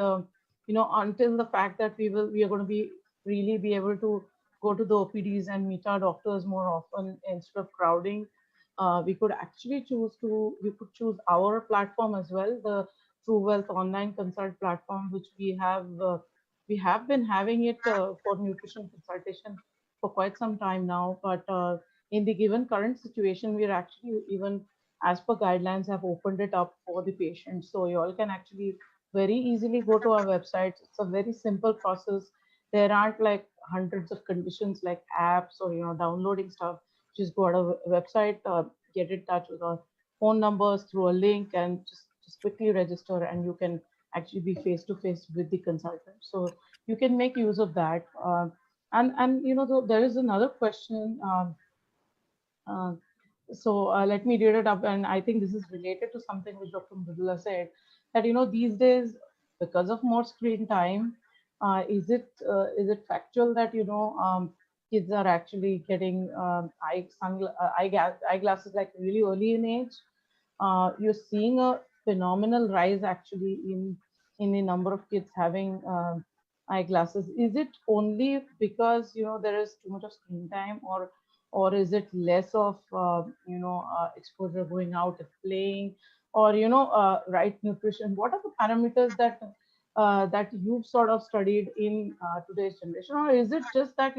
A: until the fact that we are going to be really be able to go to the OPDs and meet our doctors more often instead of crowding, we could actually we could choose our platform as well, the Truwellth online consult platform, which we have been having it for nutrition consultation for quite some time now, but in the given current situation, we are actually, even as per guidelines, have opened it up for the patient. So you all can actually very easily go to our website. It's a very simple process. There aren't like hundreds of conditions like apps or downloading stuff. Just go to our website, get in touch with our phone numbers through a link, and just quickly register, and you can actually be face to face with the consultant. So you can make use of that. And there is another question. Uh, Let me read it up, and I think this is related to something which Dr. Mridula said, that these days, because of more screen time, is it factual that kids are actually getting eyeglasses like really early in age. You're seeing a phenomenal rise actually in the number of kids having eyeglasses. Is it only because there is too much of screen time, or is it less of exposure going out and playing, or right nutrition? What are the parameters that you've sort of studied in today's generation, or is it just that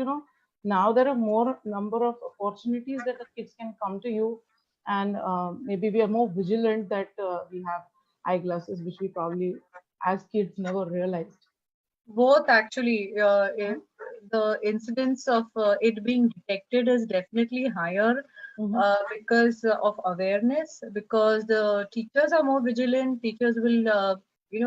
A: now there are more number of opportunities that the kids can come to you, and maybe we are more vigilant that we have eyeglasses, which we probably as kids never realized.
B: Both actually.
A: Uh-huh.
B: The incidence of it being detected is definitely higher
A: Mm-hmm.
B: because of awareness, because the teachers are more vigilant. Teachers will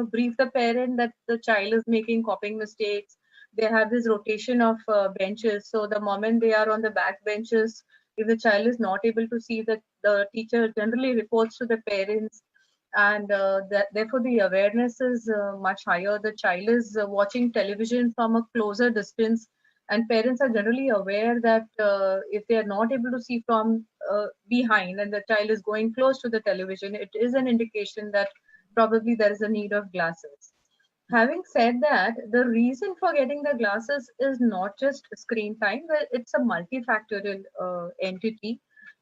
B: brief the parent that the child is making copying mistakes. They have this rotation of benches, so the moment they are on the back benches, if the child is not able to see, that the teacher generally reports to the parents, and therefore the awareness is much higher. The child is watching television from a closer distance, and parents are generally aware that if they are not able to see from behind and the child is going close to the television, it is an indication that probably there is a need of glasses. Having said that, the reason for getting the glasses is not just screen time, but it's a multifactorial entity.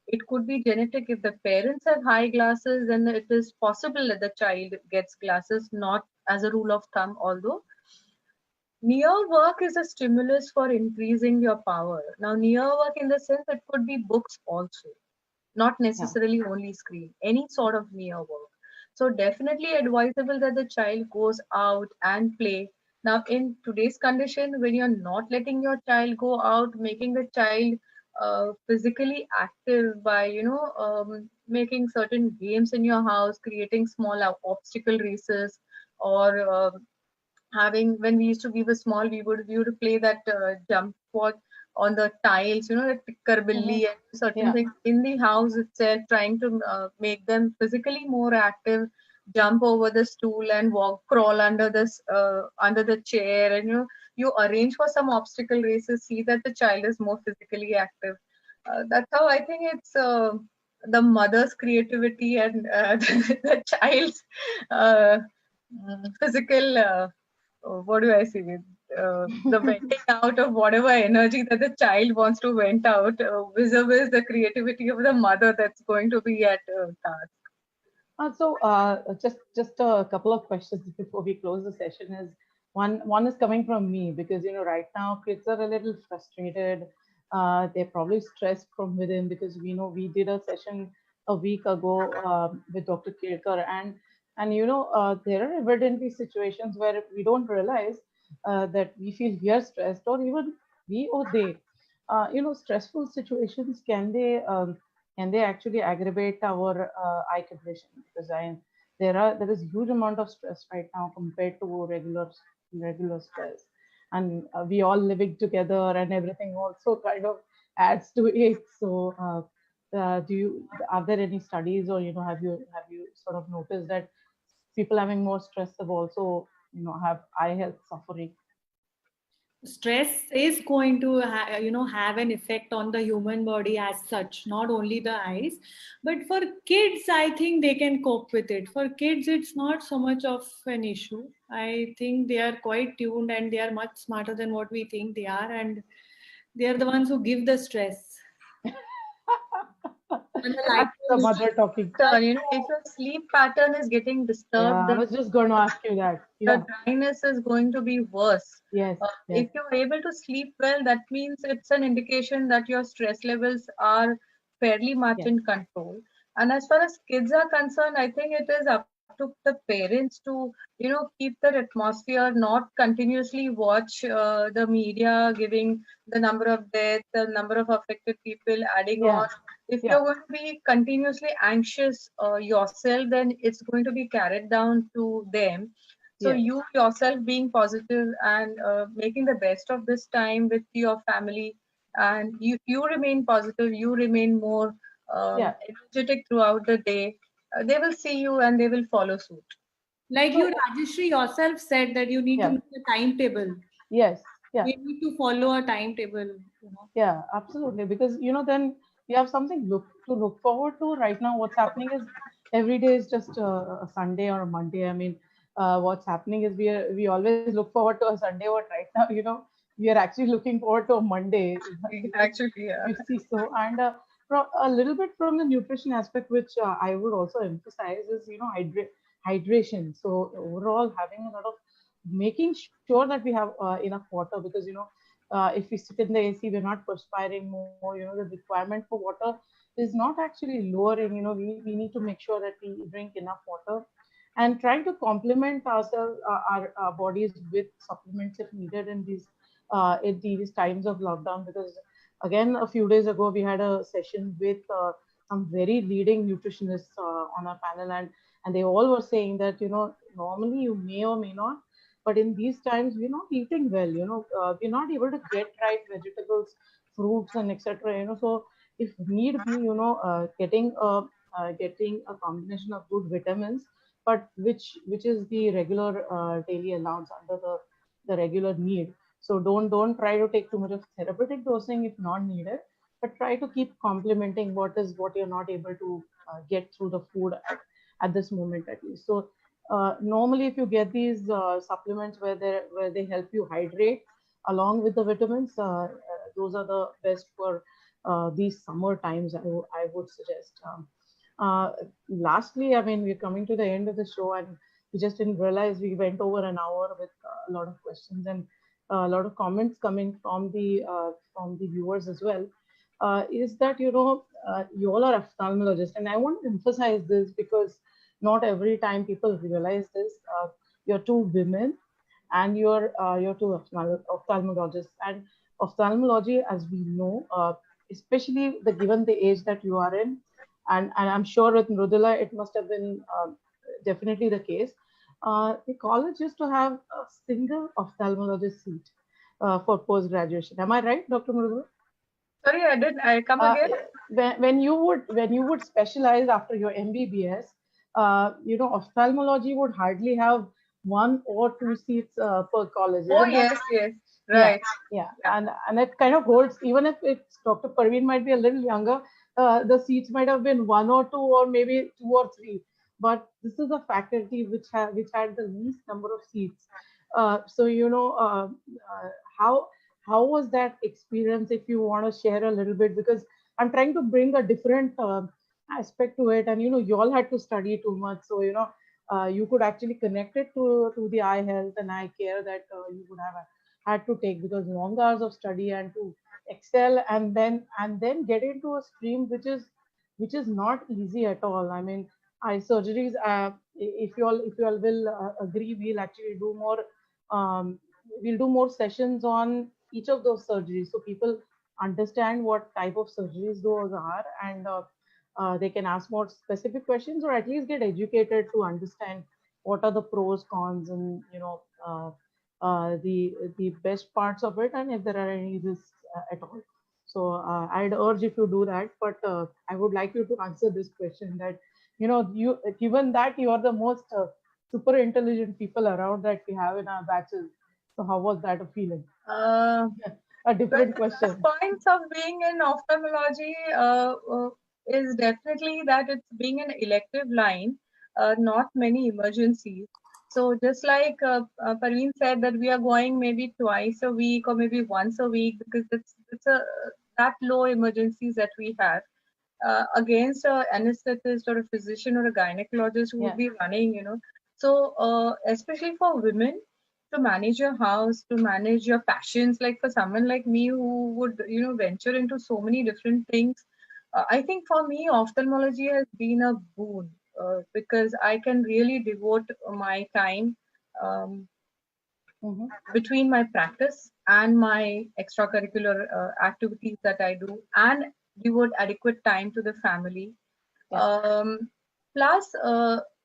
B: It could be genetic. If the parents have high glasses, then it is possible that the child gets glasses, not as a rule of thumb, although near work is a stimulus for increasing your power. Now, near work in the sense it could be books also, not
A: Yeah.
B: necessarily only screen, any sort of near work. So definitely advisable that the child goes out and play. Now in today's condition, when you're not letting your child go out, making the child physically active by making certain games in your house, creating small obstacle races, or having, when we used to, we were small, we would play that jump what on the tiles, that ticker billy
A: Mm-hmm.
B: and certain
A: Yeah.
B: things in the house itself, trying to make them physically more active, jump over the stool and walk, crawl under this under the chair, and you arrange for some obstacle races, see that the child is more physically active. That's how I think it's the mother's creativity and the child's uh, physical what do I say, the venting out of whatever energy that the child wants to vent out, vis-a-vis the creativity of the mother that's going to be at task.
A: Just a couple of questions before we close the session. Is one is coming from me, because right now kids are a little frustrated. They're probably stressed from within, because we know we did a session a week ago with Dr. Kirkar, and there are evidently situations where we don't realize that we feel we are stressed, or even we or they. Stressful situations, can they actually aggravate our eye condition? Because there is huge amount of stress right now compared to regular stress, and we all living together and everything also kind of adds to it. So do you are there any studies, or have you sort of noticed that people having more stress have also have eye health suffering?
C: Stress is going to have an effect on the human body as such, not only the eyes. But for kids, I think they can cope with it. For kids, it's not so much of an issue. I think they are quite tuned, and they are much smarter than what we think they are, and they are the ones who give the stress. And the light
A: That's the mother talking.
B: If your sleep pattern is getting
A: Yeah,
B: disturbed,
A: I
B: then
A: was just going to ask you that.
B: the
A: Yeah.
B: dryness is going to be worse.
A: Yes. Yes.
B: If you're able to sleep well, that means it's an indication that your stress levels are fairly much
A: Yes.
B: in control. And as far as kids are concerned, I think it is up to the parents to, keep that atmosphere, not continuously watch the media giving the number of deaths, the number of affected people adding on.
A: Yeah.
B: If
A: Yeah.
B: you're going to be continuously anxious yourself, then it's going to be carried down to them. So
A: Yes.
B: you yourself being positive and making the best of this time with your family, and you remain positive, you remain more
A: Yeah.
B: energetic throughout the day, they will see you and they will follow suit.
C: Like you,
A: So
C: Rajeshri, yourself said that you need to
A: yeah.
C: make a timetable.
A: Yes. Yeah.
C: We need to follow a timetable.
A: Yeah, absolutely. Because then we have something look forward to. Right now, what's happening is every day is just a Sunday or a Monday. I mean, what's happening is we always look forward to a Sunday, but right now, we are actually looking forward to a Monday because
B: Actually, yeah.
A: you see so. And a little bit from the nutrition aspect, which I would also emphasize is hydration. So overall, having a lot of making sure that we have enough water, because if we sit in the AC, we're not perspiring more. The requirement for water is not actually lowering. We need to make sure that we drink enough water and trying to complement ourselves, our bodies with supplements if needed in these times of lockdown. Because again, a few days ago, we had a session with some very leading nutritionists on our panel, and they all were saying that normally you may or may not, but in these times we're not eating well. We're not able to get right vegetables, fruits, and etc. So if need be, getting a combination of good vitamins, but which is the regular daily allowance under the regular need. So don't try to take too much of therapeutic dosing if not needed, but try to keep complementing what you're not able to get through the food at this moment at least. So normally, if you get these supplements where they help you hydrate along with the vitamins, those are the best for these summer times. I would suggest. Uh, Lastly, I mean, we're coming to the end of the show, and we just didn't realize we went over an hour with a lot of questions and a lot of comments coming from the viewers as well. Is that you all are ophthalmologists, and I want to emphasize this because not every time people realize this. You're two women, and you're two ophthalmologists. And ophthalmology, as we know, especially given the age that you are in, and I'm sure with Mrudula it must have been definitely the case. The college used to have a single ophthalmologist seat for post graduation. Am I right, Dr. Mrudula?
B: Sorry, I did. I come
A: uh,
B: again.
A: when you would specialize after your MBBS, ophthalmology would hardly have one or two seats per college,
B: Oh,
A: isn't that
B: yes,
A: the case?
B: yes.
A: Yeah,
B: Right.
A: yeah,
B: Yeah.
A: and it kind of holds. Even if it's Dr. Parveen might be a little younger, the seats might have been one or two, or maybe two or three. But this is a faculty which had the least number of seats. So how how was that experience? If you want to share a little bit, because I'm trying to bring a different aspect to it, and you all had to study too much, so you could actually connect it to the eye health and eye care that you would have had to take, because long hours of study and to excel and then get into a stream which is not easy at all. I mean, eye surgeries. If you all will agree, um, we'll do more sessions on each of those surgeries so people understand what type of surgeries those are, and they can ask more specific questions, or at least get educated to understand what are the pros, cons, and the best parts of it, and if there are any risks at all. So I'd urge if you do that, but I would like you to answer this question that you given that you are the most super intelligent people around that we have in our batches. So how was that a feeling?
B: Uh,
A: A
B: Well,
A: different
B: the plus
A: question.
B: points of being in ophthalmology is definitely that it's being an elective line, not many emergencies. So just like Parveen said that we are going maybe twice a week or maybe once a week because it's a that low emergencies that we have against a anesthetist or a physician or a gynecologist who would
A: Yeah,
B: be running, So especially for women to manage your house, to manage your passions, like for someone like me who would, venture into so many different things, I think for me ophthalmology has been a boon because I can really devote my time.
A: hmm,
B: Between my practice and my extracurricular activities that I do and devote adequate time to the family.
A: yeah,
B: Plus,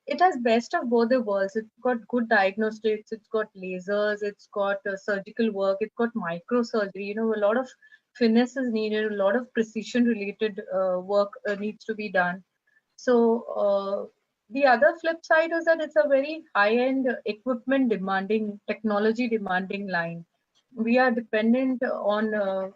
B: it has best of both the worlds. It's got good diagnostics, it's got lasers, it's got surgical work, it's got microsurgery. A lot of finesse is needed, a lot of precision related work needs to be done. So the other flip side is that it's a very high-end equipment demanding, technology demanding line. We are dependent on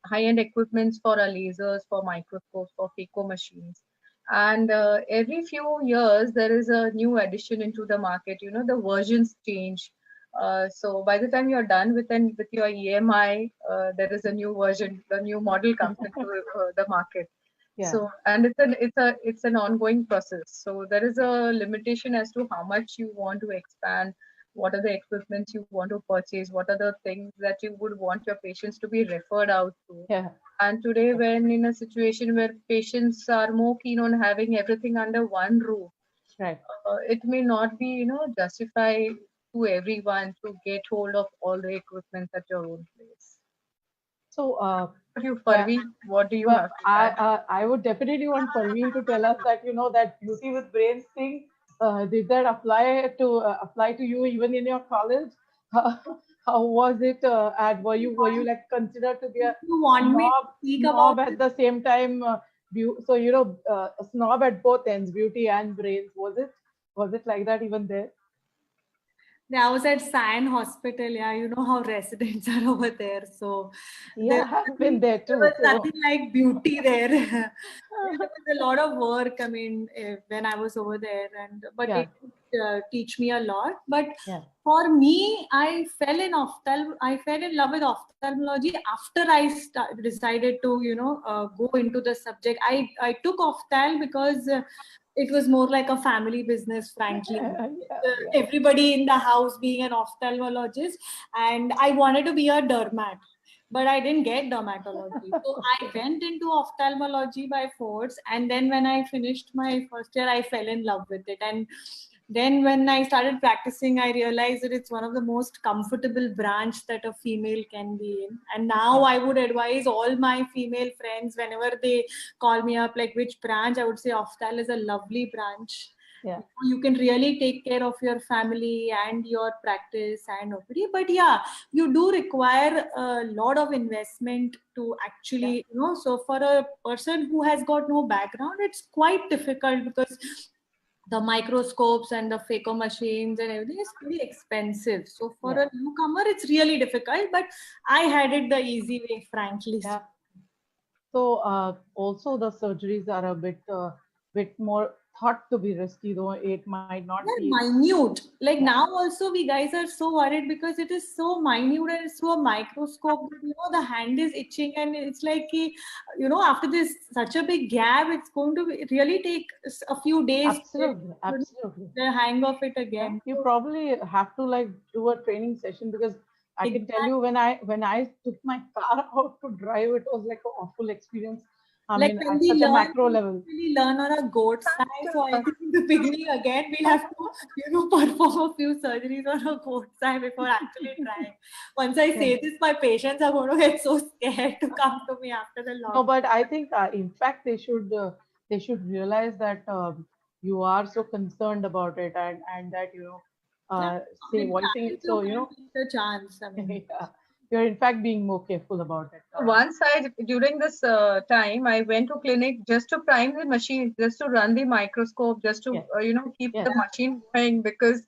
B: high-end equipments for our lasers, for microscopes, for phaco machines. And every few years, there is a new addition into the market. You know, the versions change. So by the time you're done with your EMI, there is a new version, the new model comes into the market.
A: Yeah.
B: So, and it's an ongoing process. So there is a limitation as to how much you want to expand, what are the equipments you want to purchase, what are the things that you would want your patients to be referred out to.
A: Yeah.
B: And today, when in a situation where patients are more keen on having everything under one roof,
A: Right.
B: it may not be, justify to everyone to get hold of all the equipment at your own place.
A: So,
B: But you,
A: yeah.
B: Farvi, what do you
A: Well,
B: have to add?
A: I would definitely want Parveen to tell us that that beauty with brains thing. Did that apply to you even in your college? How, how was it? And were you like considered to be a
C: You want me to
A: snob
C: speak about
A: snob at the same time? So a snob at both ends, beauty and brains. Was it like that even there?
C: I was at Sion Hospital. Yeah, you know how residents are over there. So there
A: Yeah, I've been there
C: there
A: too.
C: was
A: So
C: nothing like beauty there. Yeah, there was a lot of work. I mean, when I was over there, and but
A: yeah,
C: it did, teach me a lot. But
A: yeah,
C: for me, I fell in love with ophthalmology after decided to go into the subject. I took ophthalm because it was more like a family business, frankly.
A: yeah, yeah.
C: Everybody in the house being an ophthalmologist, and I wanted to be a dermat, but I didn't get dermatology. So I went into ophthalmology by force, and then when I finished my first year, I fell in love with it. And then when I started practicing, I realized that it's one of the most comfortable branch that a female can be in. And now
A: Yeah,
C: I would advise all my female friends whenever they call me up, like which branch, I would say ophthalm is a lovely branch.
A: yeah,
C: You can really take care of your family and your practice and OPD. But yeah, you do require a lot of investment to
A: yeah.
C: actually, so for a person who has got no background, it's quite difficult because the microscopes and the phaco machines and everything is pretty expensive. So for
A: Yeah.
C: a newcomer, it's really difficult. But I had it the easy way, frankly.
A: Yeah. So also the surgeries are a bit more thought to be risky, though it might not be.
C: They're minute. Like
A: Yeah,
C: now, also we guys are so worried because it is so minute and it's so a microscope. That, the hand is itching, and it's like, after this such a big gap, it's going to really take a few days to get
A: absolutely, absolutely.
C: the hang of it
A: Yeah,
C: again.
A: you
C: So
A: probably have to like do a training session because I can tell you
C: exactly.
A: when I took my car out to drive, it was like an awful experience. I
C: Like
A: mean,
C: when
A: at such a macro
C: we
A: level.
C: usually learn on a goat's eye. So I
B: Thank
C: think in the beginning again we'll have to, perform a few surgeries on a goat's eye before actually trying. Once I
A: Yeah.
C: say this, my patients are going to get so scared to come to me after the
A: No,
C: lockdown.
A: but I think in fact they should realize that you are so concerned about it and that
C: Yeah,
A: say
C: maybe
A: voicing
C: I
A: it.
C: too
A: So
C: can take a chance. I mean,
A: yeah, you're in fact being more careful about it.
B: Once during this time, I went to clinic just to prime the machine, just to run the microscope, just to,
A: Yeah,
B: keep
A: yeah,
B: the machine going because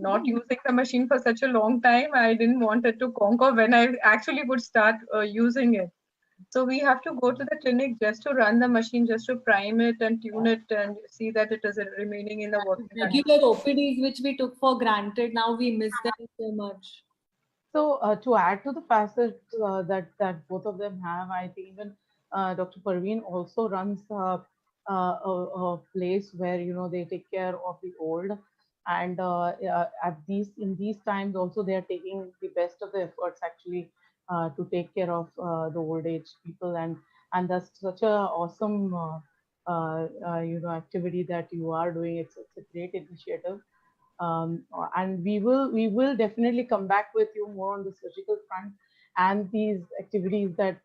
B: not using the machine for such a long time, I didn't want it to conquer when I actually would start using it. So we have to go to the clinic just to run the machine, just to prime it and tune
A: yeah.
B: it and see that it is remaining in the working condition.
C: regular OPDs which we took for granted, now we miss them so much.
A: So to add to the facets that both of them have, I think even Dr. Parveen also runs a place where they take care of the old, and at these times also they are taking the best of the efforts actually to take care of the old age people, and that's such a awesome activity that you are doing. It's a great initiative, and we will definitely come back with you more on the surgical front and these activities that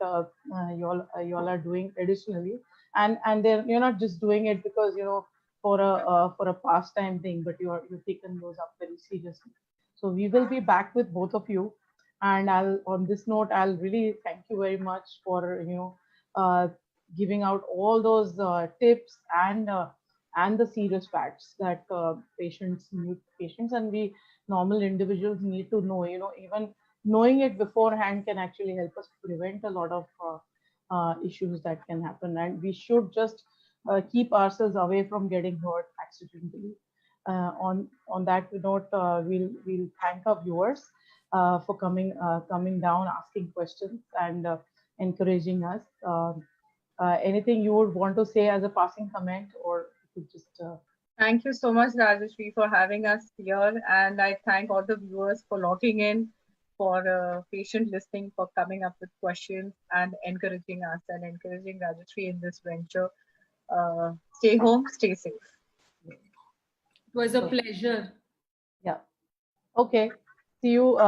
A: y'all are doing additionally, and then you're not just doing it because for a pastime thing, but you're taking those up very seriously. So we will be back with both of you, and I'll on this note I'll really thank you very much for uh, giving out all those tips and the serious facts that patients and we normal individuals need to know. Even knowing it beforehand can actually help us prevent a lot of issues that can happen. And we should just keep ourselves away from getting hurt accidentally. On that note, we'll thank our viewers for coming down, asking questions, and encouraging us. Anything you would want to say as a passing comment, or you could just
B: Thank you so much, Rajashri, for having us here. And I thank all the viewers for logging in, for patient listening, for coming up with questions and encouraging us and encouraging Rajashri in this venture. Stay home, stay safe.
C: It was a
A: so,
C: pleasure.
A: yeah. Okay. See you,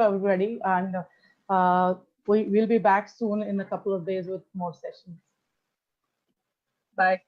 A: everybody, and we'll be back soon in a couple of days with more sessions.
B: Bye.